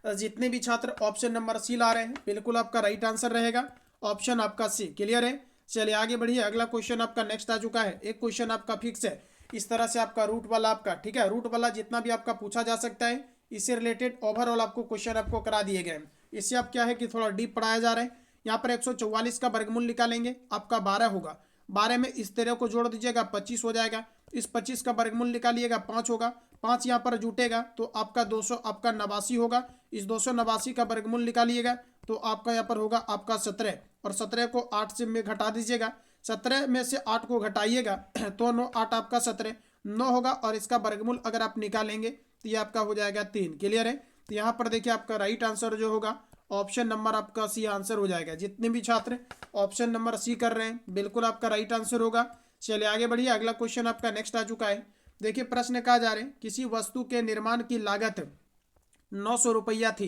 जितने भी छात्र ऑप्शन नंबर सी ला रहे हैं बिल्कुल आपका राइट आंसर रहेगा ऑप्शन आपका सी। क्लियर है। चलिए आगे बढ़िए। अगला क्वेश्चन आपका नेक्स्ट आ चुका है। एक क्वेश्चन आपका फिक्स है इस तरह से आपका रूट वाला आपका, ठीक है, रूट वाला जितना भी आपका पूछा जा सकता है इससे रिलेटेड ओवरऑल आपको क्वेश्चन आपको करा दिए गए हैं। इससे आप क्या है कि थोड़ा डीप पढ़ाया जा रहा है। यहाँ पर 144 का वर्गमूल निकालेंगे आपका 12 होगा, 12 में इस 13 को जोड़ दीजिएगा 25 हो जाएगा। इस 25 का वर्गमूल निकालिएगा 5 होगा, 5 यहाँ पर जुटेगा तो आपका 200 आपका 89 होगा। इस 289 का वर्गमूल निकालिएगा तो आपका यहाँ पर होगा आपका 17 और 17 को 8 से में घटा दीजिएगा। 17 में से 8 को घटाइएगा तो 9 8 आपका 17 9 होगा और इसका वर्गमूल अगर आप निकालेंगे तो ये आपका हो जाएगा 3। क्लियर है। तो यहाँ पर देखिए आपका राइट आंसर जो होगा ऑप्शन नंबर आपका सी आंसर हो जाएगा। जितने भी छात्र ऑप्शन नंबर सी कर रहे हैं बिल्कुल आपका राइट आंसर होगा। चलिए आगे बढ़िए। अगला क्वेश्चन आपका नेक्स्ट आ चुका है। देखिए प्रश्न कहा जा रहे हैं किसी वस्तु के निर्माण की लागत 900 रुपया थी।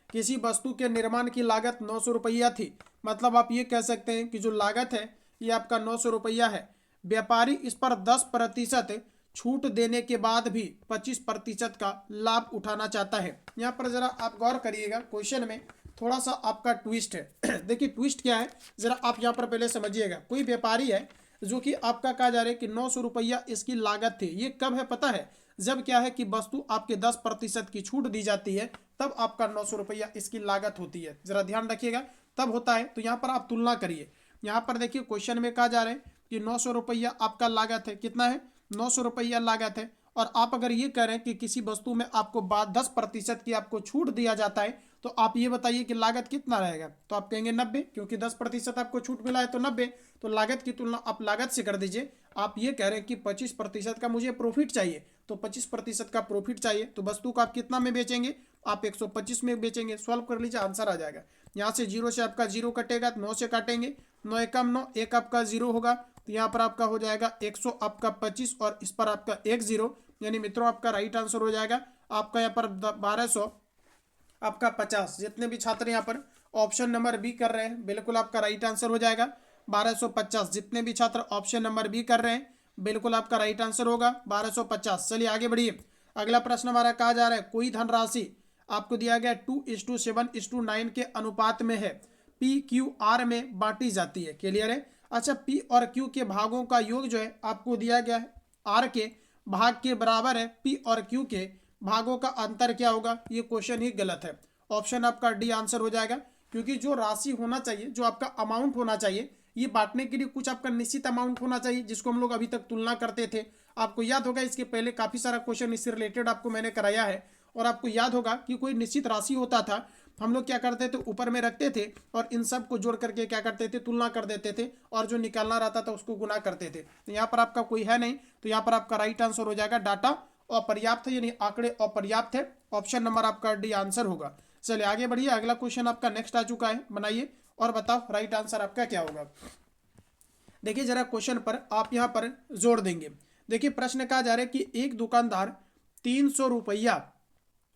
किसी वस्तु के निर्माण की लागत 900 रुपया थी, मतलब आप ये कह सकते हैं कि जो लागत है ये आपका 900 रुपया है। व्यापारी इस पर 10% छूट देने के बाद भी 25% का लाभ उठाना चाहता है। यहाँ पर जरा आप गौर करिएगा, क्वेश्चन में थोड़ा सा आपका ट्विस्ट है। देखिए ट्विस्ट क्या है जरा आप यहाँ पर पहले समझिएगा। कोई व्यापारी है जो कि आपका कहा जा रहा है कि 900 रुपया इसकी लागत थी। ये कब है पता है, जब क्या है कि वस्तु आपके 10% की छूट दी जाती है तब आपका 900 रुपया इसकी लागत होती है। जरा ध्यान रखिएगा तब होता है। तो यहाँ पर आप तुलना करिए। यहाँ पर देखिए क्वेश्चन में कहा जा रहा है कि 900 रुपया आपका लागत है। कितना है 900 रुपया लागत है। और आप अगर ये कह रहे हैं कि किसी वस्तु में आपको 10% की आपको छूट दिया जाता है तो आप ये बताइए कि लागत कितना रहेगा, तो आप कहेंगे 90, क्योंकि 10% आपको छूट मिला है तो 90। तो लागत की तुलना आप लागत से कर दीजिए। आप ये कह रहे हैं कि 25% का मुझे प्रॉफिट चाहिए, तो 25% का प्रॉफिट चाहिए तो वस्तु को आप कितना में बेचेंगे, आप 125 में बेचेंगे। सॉल्व कर लीजिए, आंसर आ जाएगा। यहाँ से 0 से आपका 0 कटेगा, 9 से काटेंगे, 9 एकम 9, एक आपका 0 होगा, तो यहाँ पर आपका हो जाएगा 100 आपका 25 और इस पर आपका 1 0, यानी मित्रों आपका राइट आंसर हो जाएगा आपका यहाँ पर 1200 आपका 50। जितने भी छात्र यहाँ पर ऑप्शन नंबर बी कर रहे हैं, बिल्कुल आपका राइट आंसर हो जाएगा 1250। जितने भी छात्र ऑप्शन नंबर बी कर रहे हैं, बिल्कुल आपका राइट आंसर होगा 1250। चलिए आगे बढ़िए। अगला प्रश्न हमारा कहा जा रहा है, कोई धनराशि आपको दिया गया 2:7:9 के अनुपात में है, पी क्यू आर में बांटी जाती है। क्लियर है। अच्छा, पी और क्यू के भागों का योग जो है आपको दिया गया है आर के भाग के बराबर है, पी और क्यू के भागों का अंतर क्या होगा, ये क्वेश्चन ही गलत है। ऑप्शन आपका डी आंसर हो जाएगा, क्योंकि जो राशि होना चाहिए, जो आपका अमाउंट होना चाहिए, ये बांटने के लिए कुछ आपका निश्चित अमाउंट होना चाहिए, जिसको हम लोग अभी तक तुलना करते थे। आपको याद होगा इसके पहले काफी सारा क्वेश्चन इससे रिलेटेड आपको मैंने कराया है, और आपको याद होगा कि कोई निश्चित राशि होता था, हम लोग क्या करते थे, ऊपर में रखते थे और इन सब को जोड़ करके क्या करते थे, तुलना कर देते थे, और जो निकालना रहता था उसको गुना करते थे। तो यहाँ पर आपका कोई है नहीं, तो यहाँ पर आपका राइट आंसर हो जाएगा डाटा अपर्याप्त है, यानी आंकड़े अपर्याप्त है। ऑप्शन नंबर आपका डी आंसर होगा। चलिए आगे बढ़िए, अगला क्वेश्चन आपका नेक्स्ट आ चुका है, बनाइए और बताओ राइट आंसर आपका क्या होगा। देखिए जरा क्वेश्चन पर आप यहाँ पर जोड़ देंगे। देखिए प्रश्न कहा जा रहा है कि एक दुकानदार 300 रुपया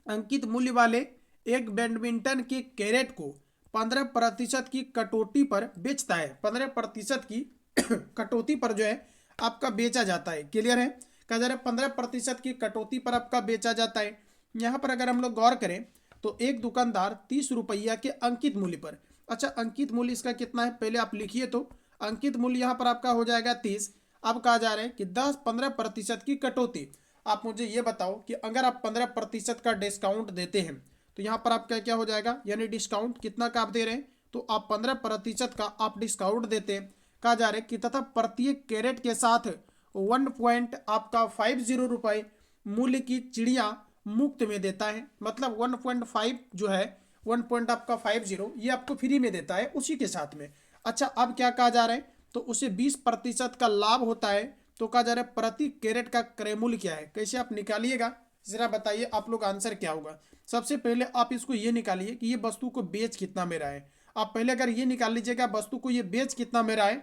अंकित मूल्य वाले एक बैडमिंटन के कैरेट को 15% की कटौती पर बेचता है। 15% की कटौती पर जो है आपका बेचा जाता है। क्लियर है। कहा जा रहा है 15% की कटौती पर आपका बेचा जाता है। यहाँ पर अगर हम लोग गौर करें तो एक दुकानदार 30 रुपया के अंकित मूल्य पर, अच्छा अंकित मूल्य इसका कितना है पहले आप लिखिए, तो अंकित मूल्य यहाँ पर आपका हो जाएगा 30। अब कहा जा रहा है कि 10-15% की कटौती। आप मुझे ये बताओ कि अगर आप 15% का डिस्काउंट देते हैं तो यहाँ पर आपका क्या हो जाएगा, यानी डिस्काउंट कितना का आप दे रहे हैं, तो आप 15% का आप डिस्काउंट देते हैं। कहा जा रहा है कि तथा प्रत्येक कैरेट के साथ 1.50 रुपये मूल्य की चिड़िया मुफ्त में देता है। मतलब 1.5 जो है 1.50 ये आपको फ्री में देता है उसी के साथ में। अच्छा अब क्या कहा जा रहा है, तो उसे 20% का लाभ होता है। तो कहा जा रहा है प्रति कैरेट का क्रय मूल्य क्या है, कैसे आप निकालिएगा जरा बताइए आप लोग, आंसर क्या होगा। सबसे पहले आप इसको ये निकालिए कि ये वस्तु को बेच कितना में रहा है। आप पहले अगर ये निकाल लीजिएगा वस्तु को ये बेच कितना में रहा है,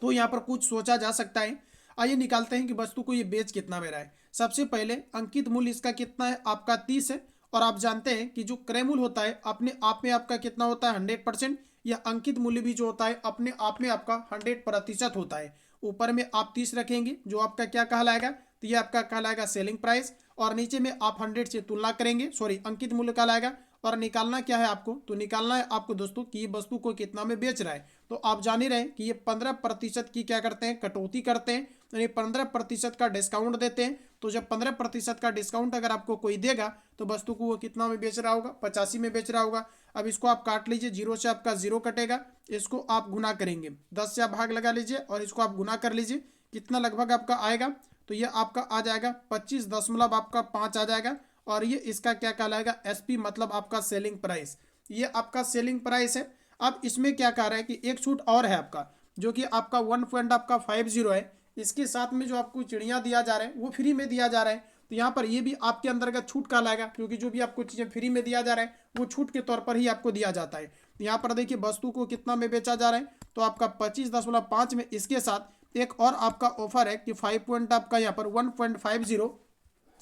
तो यहाँ पर कुछ सोचा जा सकता है। आइए निकालते हैं कि वस्तु को ये बेच कितना में रहा है। सबसे पहले अंकित मूल्य इसका कितना है, आपका 30 है, और आप जानते हैं कि जो क्रय मूल्य होता है अपने आप में आपका कितना होता है 100%, या अंकित मूल्य भी जो होता है अपने आप में आपका 100% होता है। ऊपर में आप 30 रखेंगे जो आपका क्या कहलाएगा, तो ये आपका कहलाएगा सेलिंग प्राइस, और नीचे में आप 100 से तुलना करेंगे, सॉरी अंकित मूल्य कहलाएगा। और निकालना क्या है आपको, तो निकालना है आपको दोस्तों कि ये वस्तु को कितना में बेच रहा है। तो आप जान ही रहे हैं कि ये 15% की क्या करते हैं, कटौती करते हैं, यानी 15% का डिस्काउंट देते हैं। तो जब 15% का डिस्काउंट अगर आपको कोई देगा तो वस्तु को वो कितना में बेच रहा होगा, 85 में बेच रहा होगा। अब इसको आप काट लीजिए, 0 से आपका 0 कटेगा, इसको आप गुना करेंगे, 10 से आप भाग लगा लीजिए और इसको आप गुना कर लीजिए, कितना लगभग आपका आएगा, तो ये आपका आ जाएगा 25.5 आ जाएगा। और ये इसका क्या कहलाएगा, एसपी, मतलब आपका सेलिंग प्राइस। ये आपका सेलिंग प्राइस है। अब इसमें क्या कह रहा है कि एक छूट और है आपका, जो कि आपका 1.50 है। इसके साथ में जो आपको चिड़ियाँ दिया जा रहा है वो फ्री में दिया जा रहा है। तो यहाँ पर ये भी आपके अंदर का छूट कहलाएगा, क्योंकि जो भी आपको चीज़ें फ्री में दिया जा रहा है वो छूट के तौर पर ही आपको दिया जाता है। तो यहाँ पर देखिए वस्तु को कितना में बेचा जा रहा है, तो आपका 25.5 में, इसके साथ एक और आपका ऑफर है कि 5 पॉइंट आपका यहाँ पर 1.50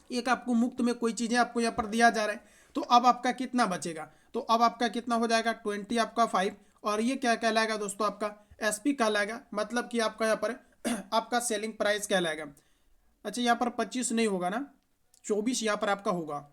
एक आपको मुफ्त में कोई चीज़ें आपको यहाँ पर दिया जा रहा है। तो अब आपका कितना बचेगा, तो अब आपका कितना हो जाएगा 20 आपका 5, और ये क्या कहलाएगा दोस्तों, आपका एसपी कहलाएगा, मतलब कि आपका यहाँ पर आपका सेलिंग प्राइस कहलाएगा। अच्छा यहाँ पर 25 नहीं होगा ना, 24 यहाँ पर आपका होगा,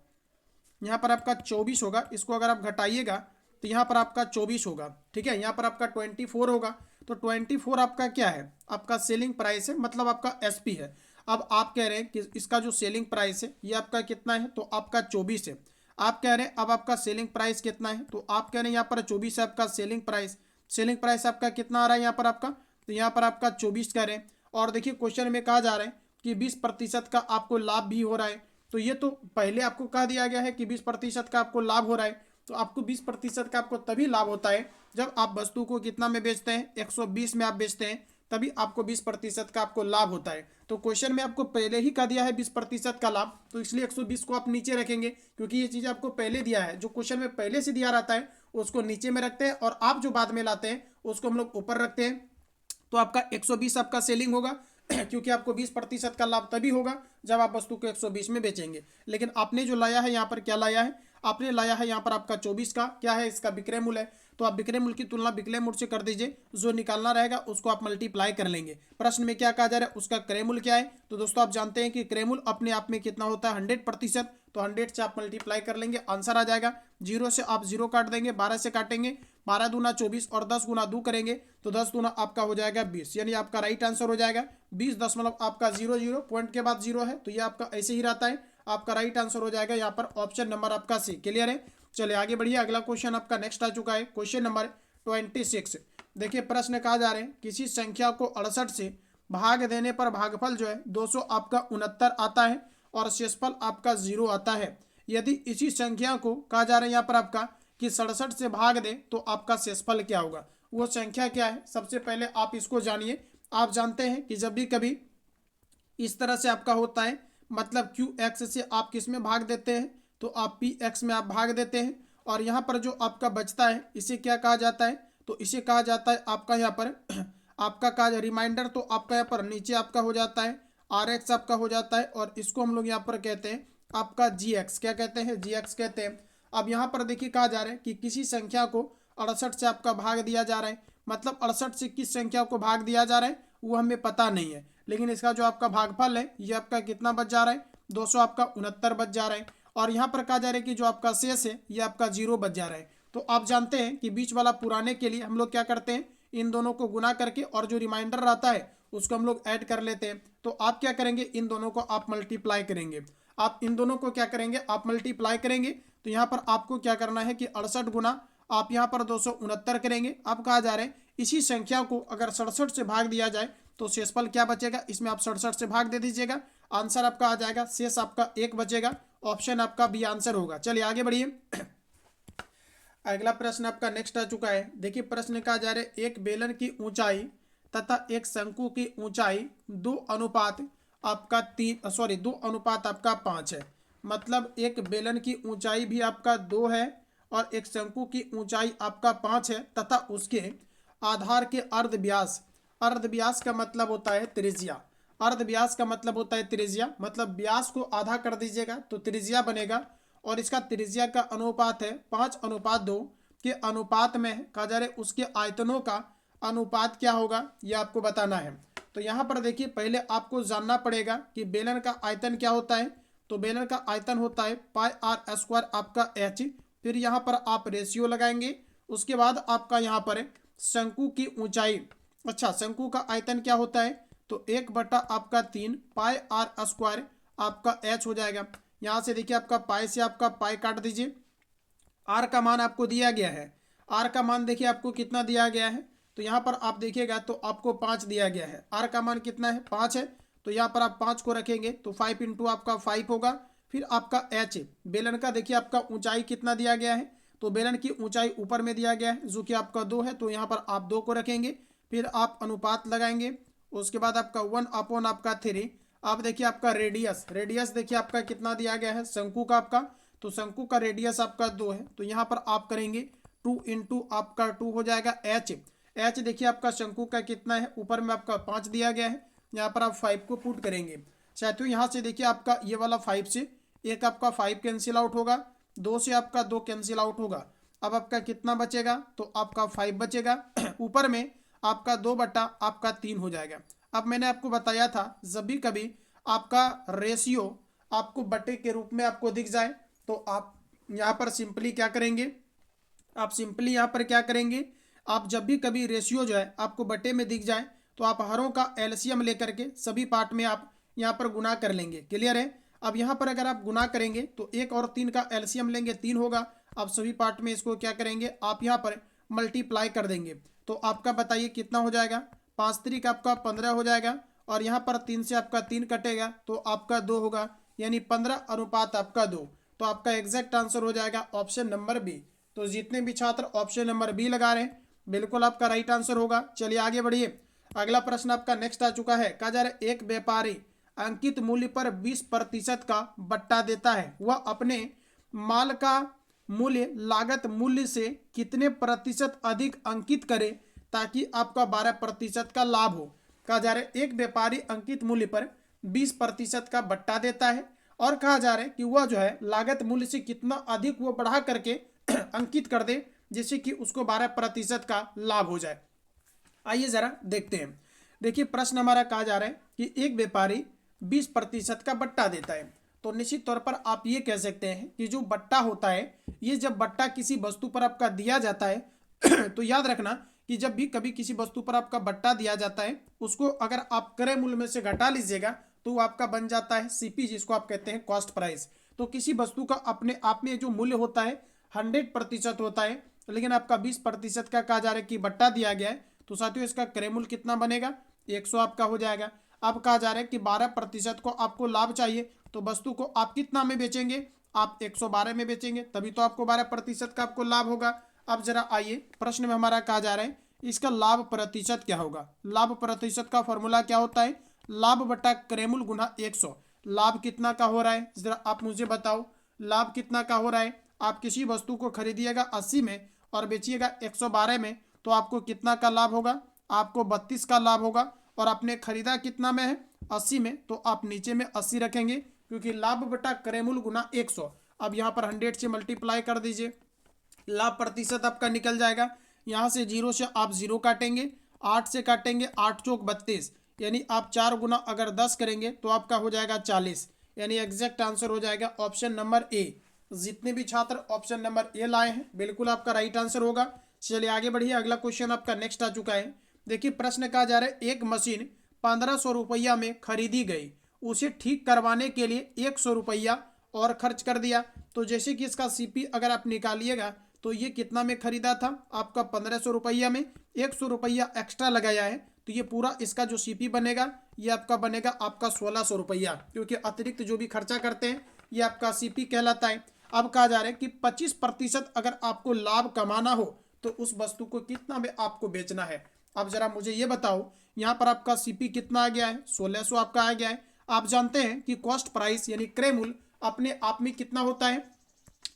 यहाँ पर आपका 24 होगा। इसको अगर आप घटाइएगा तो यहाँ पर आपका 24 होगा, ठीक है। यहाँ पर आपका 24 होगा, तो 24 आपका क्या है, आपका सेलिंग प्राइस है, मतलब आपका एसपी है। अब आप कह रहे हैं कि इसका जो सेलिंग प्राइस है ये आपका कितना है, तो आपका 24 है। आप कह रहे हैं अब आपका सेलिंग प्राइस कितना है, तो आप कह रहे हैं यहाँ पर 24 है आपका सेलिंग प्राइस। सेलिंग प्राइस आपका कितना आ रहा है यहाँ पर आपका, तो यहाँ पर आपका 24 कह रहे हैं। और देखिए क्वेश्चन में कहा जा रहा है कि 20% का आपको लाभ भी हो रहा है। तो ये तो पहले आपको कह दिया गया है कि 20% का आपको लाभ हो रहा है, तो आपको 20% का आपको तभी लाभ होता है जब आप वस्तु को कितना में बेचते हैं, 120 में आप बेचते हैं, तभी आपको 20% का आपको लाभ होता है। तो क्वेश्चन में आपको पहले ही का दिया है 20% का लाभ, तो इसलिए 120 को आप नीचे रखेंगे, क्योंकि ये चीज़ आपको पहले दिया है। जो क्वेश्चन में पहले से दिया रहता है उसको नीचे में रखते हैं, और आप जो बाद में लाते हैं उसको हम लोग ऊपर रखते हैं। तो आपका 120 आपका सेलिंग होगा क्योंकि आपको 20% का लाभ तभी होगा जब आप वस्तु को 120 में बेचेंगे। लेकिन आपने जो लाया है यहाँ पर, क्या लाया है, आपने लाया है यहाँ पर आपका 24 का क्या है, इसका विक्रय मूल्य है। तो आप विक्रय मूल्य की तुलना विक्रय मूल्य से कर दीजिए, जो निकालना रहेगा उसको आप मल्टीप्लाई कर लेंगे। प्रश्न में क्या कहा जा रहा है, उसका क्रय मूल्य क्या है। तो दोस्तों आप जानते हैं कि क्रय मूल्य अपने आप में कितना होता है, 100%। तो 100 से आप मल्टीप्लाई कर लेंगे, आंसर आ जाएगा। 0 से आप 0 काट देंगे, 12 से काटेंगे, 12 दूना 24 और 10 गुना 2 करेंगे तो 10 दूना आपका हो जाएगा 20, यानी आपका राइट आंसर हो जाएगा 20 आपका 00, पॉइंट के बाद 0 है तो ये आपका ऐसे ही रहता है। आपका राइट आंसर हो जाएगा यहाँ पर ऑप्शन नंबर आपका सी। क्लियर है, चलिए आगे बढ़िए। अगला क्वेश्चन आपका नेक्स्ट आ चुका है, क्वेश्चन नंबर 26। देखिए प्रश्न कहा जा रहे हैं, किसी संख्या को 68 से भाग देने पर भागफल जो है 200 आपका 69 आता है और शेषफल आपका 0 आता है। यदि इसी संख्या को कहा जा रहा है यहाँ पर आपका कि 67 से भाग दे तो आपका शेषफल क्या होगा, वो संख्या क्या है। सबसे पहले आप इसको जानिए। आप जानते हैं कि जब भी कभी इस तरह से आपका होता है, मतलब क्यू एक्स से आप किस में भाग देते हैं, तो आप पी एक्स में आप भाग देते हैं, और यहाँ पर जो आपका बचता है इसे क्या कहा जाता है, तो इसे कहा जाता है आपका यहाँ पर आपका का रिमाइंडर। तो आपका यहाँ पर नीचे आपका हो जाता है आर एक्स आपका हो जाता है, और इसको हम लोग यहाँ पर कहते हैं आपका जी एक्स। क्या कहते हैं, जी एक्स कहते हैं। अब यहाँ पर देखिए कहा जा रहा है कि किसी संख्या को 68 से आपका भाग दिया जा रहा है, मतलब 68 से किस संख्या को भाग दिया जा रहा है वो हमें पता नहीं है, लेकिन इसका जो आपका भागफल है ये आपका कितना बच जा रहा है, 200 आपका 69 बच जा रहा है। और यहाँ पर कहा जा रहा है कि जो आपका शेष है ये आपका 0 बच जा रहा है। तो आप जानते हैं कि बीच वाला पुराने के लिए हम लोग क्या करते हैं, इन दोनों को गुना करके और जो रिमाइंडर रहता है उसको हम लोग ऐड कर लेते हैं। तो आप क्या करेंगे, इन दोनों को आप मल्टीप्लाई करेंगे। आप इन दोनों को क्या करेंगे, आप मल्टीप्लाई करेंगे। तो यहाँ पर आपको क्या करना है कि 68 गुना आप यहाँ पर 269 करेंगे। अब कहा जा रहा है इसी संख्या को अगर 67 से भाग दिया जाए तो शेषफल क्या बचेगा, इसमें आप 67 से भाग दे दीजिएगा, आंसर आपका आ जाएगा, शेष आपका 1 बचेगा। ऑप्शन आपका बी आंसर होगा। चलिए आगे बढ़िए। अगला प्रश्न आपका नेक्स्ट आ चुका है। देखिए प्रश्न कहा जा रहा है, एक बेलन की ऊंचाई तथा एक शंकु की ऊंचाई 2 अनुपात आपका 5 है। मतलब एक बेलन की ऊंचाई भी आपका 2 है और एक शंकु की ऊंचाई आपका 5 है, तथा उसके आधार के अर्धव्यास, अर्धव्यास का मतलब होता है त्रिज्या, अर्धव्यास का मतलब होता है त्रिज्या, मतलब व्यास को आधा कर दीजिएगा तो त्रिज्या बनेगा, और इसका त्रिज्या का अनुपात है 5:2 के अनुपात में है। कहा जा रहा है उसके आयतनों का अनुपात क्या होगा ये आपको बताना है। तो यहाँ पर देखिए पहले आपको जानना पड़ेगा कि बेलन का आयतन क्या होता है। तो बेलन का आयतन होता है पाई आर स्क्वायर आपका एच। फिर यहाँ पर आप रेशियो लगाएंगे, उसके बाद आपका यहाँ पर शंकु की ऊंचाई, अच्छा शंकु का आयतन क्या होता है, तो 1/3 पाई आर स्क्वायर आपका एच हो जाएगा। यहाँ से देखिए आपका पाई से आपका पाई काट दीजिए, आर का मान आपको दिया गया है, आर का मान देखिए आपको कितना दिया गया है, तो यहाँ पर आप देखिएगा तो आपको 5 दिया गया है, आर का मान कितना है 5 है, तो यहाँ पर आप 5 को रखेंगे तो 5 इंटू आपका 5 होगा। फिर आपका एच, बेलन का देखिए आपका ऊंचाई कितना दिया गया है, तो बेलन की ऊंचाई ऊपर में दिया गया है जो कि आपका 2 है, तो यहाँ पर आप 2 को रखेंगे। फिर आप अनुपात लगाएंगे, उसके बाद आपका 1 आपका 3। आप देखिए आपका रेडियस, रेडियस देखिए आपका कितना दिया गया है शंकु का आपका, तो शंकु का रेडियस आपका 2 है, तो यहाँ पर आप करेंगे 2 इंटू आपका 2 हो जाएगा एच। एच देखिए आपका शंकु का कितना है, ऊपर में आपका 5 दिया गया है, यहाँ पर आप 5 को पुट करेंगे। साथियों यहाँ से देखिए आपका ये वाला 5 से एक आपका 5 कैंसिल आउट होगा, 2 से आपका 2 कैंसिल आउट होगा। अब आपका कितना बचेगा, तो आपका 5 बचेगा, ऊपर में आपका 2/3 हो जाएगा। अब मैंने आपको बताया था जब भी कभी आपका रेशियो आपको बटे के रूप में आपको दिख जाए तो आप यहाँ पर सिंपली क्या करेंगे, आप सिंपली यहाँ पर क्या करेंगे, आप जब भी कभी रेशियो जो है आपको बटे में दिख जाए तो आप हरों का एलसीएम लेकर के सभी पार्ट में आप यहाँ पर गुना कर लेंगे। क्लियर है। अब यहाँ पर अगर आप गुना करेंगे तो 1 और 3 का एलसीएम लेंगे 3 होगा। आप सभी पार्ट में इसको क्या करेंगे, आप यहाँ पर मल्टीप्लाई कर देंगे, तो आपका बताइए कितना हो जाएगा, 5 3 आपका 15 हो जाएगा, और यहाँ पर 3 से आपका 3 कटेगा तो आपका 2 होगा, यानी 15 अनुपात आपका 2। तो आपका एग्जैक्ट आंसर हो जाएगा ऑप्शन नंबर बी, तो जितने भी छात्र ऑप्शन नंबर बी लगा रहे हैं बिल्कुल आपका राइट आंसर होगा। चलिए आगे बढ़िए। अगला प्रश्न आपका नेक्स्ट आ चुका है। कहा जा रहा है एक व्यापारी अंकित मूल्य पर 20% का बट्टा देता है, वह अपने माल का मूल्य लागत मूल्य से कितने प्रतिशत अधिक अंकित करे ताकि आपका 12% का लाभ हो। कहा जा रहा है एक व्यापारी अंकित मूल्य पर 20% का बट्टा देता है और कहा जा रहा है कि वह जो है लागत मूल्य से कितना अधिक वो बढ़ा करके अंकित कर दे जिससे कि उसको 12% का लाभ हो जाए। आइए जरा देखते हैं। देखिए प्रश्न हमारा कहा जा रहा है कि एक व्यापारी 20% का बट्टा देता है, तो निश्चित तौर पर आप ये कह सकते हैं कि जो बट्टा होता है, ये जब बट्टा किसी वस्तु पर आपका दिया जाता है तो याद रखना कि जब भी कभी किसी वस्तु पर आपका बट्टा दिया जाता है, उसको अगर आप क्रय मूल्य में से घटा लीजिएगा तो वो आपका बन जाता है सीपी, जिसको आप कहते हैं कॉस्ट प्राइस। तो किसी वस्तु का अपने आप में जो मूल्य होता है 100% होता है, लेकिन आपका 20% का कहा जा रहा है कि बट्टा दिया गया है, तो साथियों इसका क्रय मूल्य कितना बनेगा, 100 आपका हो जाएगा। अब कहा जा रहा है कि 12% को आपको लाभ चाहिए, तो वस्तु को आप कितना में बेचेंगे, आप 112 में बेचेंगे, तभी तो आपको 12% का आपको लाभ होगा। अब जरा आइए प्रश्न में हमारा कहा जा रहा है इसका लाभ प्रतिशत क्या होगा। लाभ प्रतिशत का फॉर्मूला क्या होता है, लाभ बटा क्रय मूल्य गुना 100। लाभ कितना का हो रहा है जरा आप मुझे बताओ, लाभ कितना का हो रहा है। आप किसी वस्तु को खरीदिएगा 80 में और बेचिएगा 112 में, तो आपको कितना का लाभ होगा, आपको 32 का लाभ होगा। और आपने खरीदा कितना में है, 80 में, तो आप नीचे में 80 रखेंगे क्योंकि लाभ बटा क्रय मूल्य गुना 100। अब यहाँ पर 100 से मल्टीप्लाई कर दीजिए, लाभ प्रतिशत आपका निकल जाएगा। यहाँ से 0 से आप 0 काटेंगे, 8 से काटेंगे, 8 चौक 32, यानी आप 4 गुना अगर 10 करेंगे तो आपका हो जाएगा 40, यानी एग्जैक्ट आंसर हो जाएगा ऑप्शन नंबर ए। जितने भी छात्र ऑप्शन नंबर ए लाए हैं बिल्कुल आपका राइट आंसर होगा। चलिए आगे बढ़िए। अगला क्वेश्चन आपका नेक्स्ट आ चुका है। देखिए प्रश्न कहा जा रहा है एक मशीन 1500 रुपया में खरीदी गई, उसे ठीक करवाने के लिए 100 रुपया और खर्च कर दिया। तो जैसे कि इसका सीपी अगर आप निकालिएगा तो ये कितना में खरीदा था, आपका 1500 रुपया में 100 रुपया एक्स्ट्रा लगाया है, तो ये पूरा इसका जो सीपी बनेगा ये आपका बनेगा आपका 1600 रुपया, क्योंकि अतिरिक्त जो भी खर्चा करते हैं ये आपका सीपी कहलाता है। अब कहा जा रहा है कि 25% अगर आपको लाभ कमाना हो तो उस वस्तु को कितना में आपको बेचना है। अब जरा मुझे ये बताओ, यहाँ पर आपका सीपी कितना आ गया है, 1600 आपका आ गया है। आप जानते हैं कि कॉस्ट प्राइस यानी क्रय मूल्य अपने आप में कितना होता है,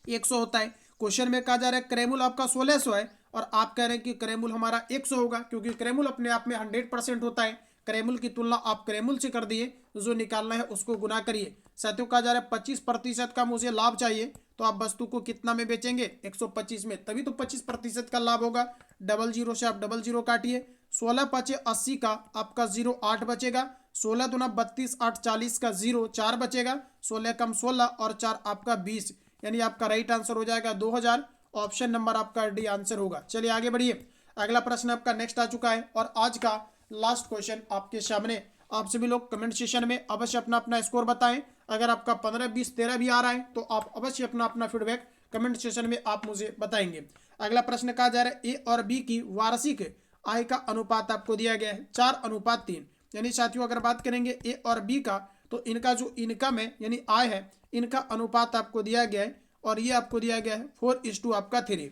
100 होता है। क्वेश्चन में कहा जा रहा है क्रय मूल्य आपका 1600 है और आप कह रहे हैं कि क्रय मूल्य हमारा 100 होगा, क्योंकि क्रय मूल्य अपने आप में 100% होता है। क्रय मूल्य की तुलना आप क्रय मूल्य से कर दिए, जो निकालना है उसको गुना करिए। साथियों कहा जा रहा है 25% का मुझे लाभ चाहिए, तो आप वस्तु को कितना में बेचेंगे, 125 में, तभी तो 25% का लाभ होगा। 00 से आप 00 काटिए, 16 5 80 का आपका 0 8 बचेगा, 16 दूना 32 8 40 का 0 4 बचेगा, 16 कम 16 और 4 आपका 20, यानी आपका राइट आंसर हो जाएगा 2000। ऑप्शन नंबर आपका डी आंसर होगा। चलिए आगे बढ़िए। अगला प्रश्न आपका नेक्स्ट आ चुका है और आज का लास्ट क्वेश्चन आपके सामने। आप सभी लोग कमेंट सेशन में अवश्य अपना अपना स्कोर बताएं। अगर आपका 15 20 13 भी आ रहा है तो आप अवश्य अपना अपना फीडबैक कमेंट सेशन में आप मुझे बताएंगे। अगला प्रश्न कहा जा रहा है ए और बी की वार्षिक आय का अनुपात आपको दिया गया है 4:3। यानी साथियों अगर बात करेंगे ए और बी का, तो इनका जो इनकम है यानी आय है, इनका अनुपात आपको दिया गया है और ये आपको दिया गया है 4:2 आपका 3।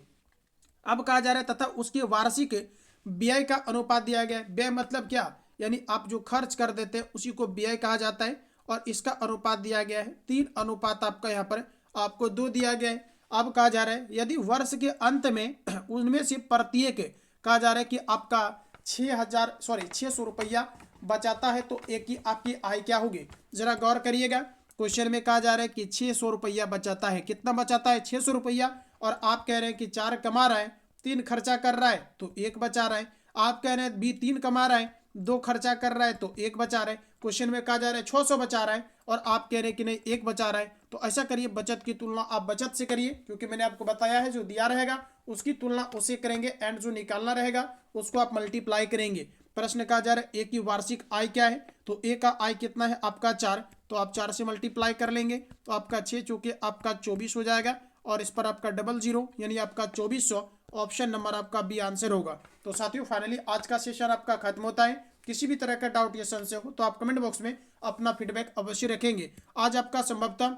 अब कहा जा रहा है तथा उसके वार्षिक व्यय का अनुपात दिया गया है। व्यय मतलब क्या, यानी आप जो खर्च कर देते हैं उसी को व्यय कहा जाता है और इसका अनुपात दिया गया है 3 अनुपात आपका यहाँ पर आपको 2 दिया गया है। अब कहा जा रहा है यदि वर्ष के अंत में उनमें से प्रत्येक कहा जा रहा है कि आपका 600 रुपया बचाता है तो एक ही आपकी आय क्या होगी, जरा गौर करिएगा। क्वेश्चन में कहा जा रहा है कि 600 रुपया बचाता है, कितना बचाता है, 600 रुपया, और आप कह रहे हैं कि 4 कमा रहा है, 3 खर्चा कर रहा है तो 1 बचा रहा है। आप कह रहे हैं बी 3 कमा रहा है, 2 खर्चा कर रहा है तो 1 बचा रहा है। क्वेश्चन में कहा जा रहा है 600 बचा रहा है और आप कह रहे हैं कि नहीं 1 बचा रहा है। तो ऐसा करिए, बचत की तुलना आप बचत से करिए, क्योंकि मैंने आपको बताया है जो दिया रहेगा उसकी तुलना उसे करेंगे एंड जो निकालना रहेगा उसको आप मल्टीप्लाई करेंगे। प्रश्न कहा जा रहा है ए की वार्षिक आय क्या है, तो ए का आय कितना है आपका 4, तो आप 4 से मल्टीप्लाई कर लेंगे तो आपका 6 चौके आपका 24 हो जाएगा और इस पर आपका 00 यानी आपका 2400। ऑप्शन नंबर आपका बी आंसर होगा। तो साथियों फाइनली आज का सेशन आपका खत्म होता है। किसी भी तरह का डाउट या संशय हो तो आप कमेंट बॉक्स में अपना फीडबैक अवश्य रखेंगे। आज आपका संभवतः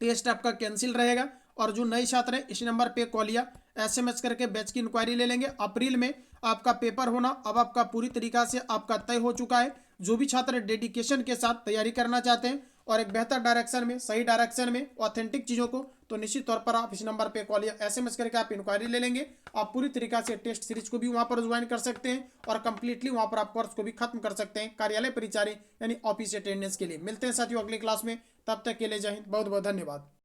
टेस्ट आपका कैंसिल रहेगा और जो नए छात्र हैं इस नंबर पे कॉल या SMS करके बैच की इंक्वायरी ले लेंगे। अप्रैल में आपका पेपर होना अब आपका पूरी तरीका से आपका तय हो चुका है। जो भी छात्र डेडिकेशन के साथ तैयारी करना चाहते हैं और एक बेहतर डायरेक्शन में, सही डायरेक्शन में, ऑथेंटिक चीज़ों को, तो निश्चित तौर पर आप इस नंबर पे कॉल या SMS करके आप इंक्वायरी ले लेंगे। आप पूरी तरीका से टेस्ट सीरीज को भी वहाँ पर ज्वाइन कर सकते हैं और कंप्लीटली वहाँ पर आप कोर्स को भी खत्म कर सकते हैं कार्यालय परिचारी यानी ऑफिस अटेंडेंस के लिए। मिलते हैं साथियों अगली क्लास में, तब तक के लिए जय हिंद, बहुत बहुत धन्यवाद।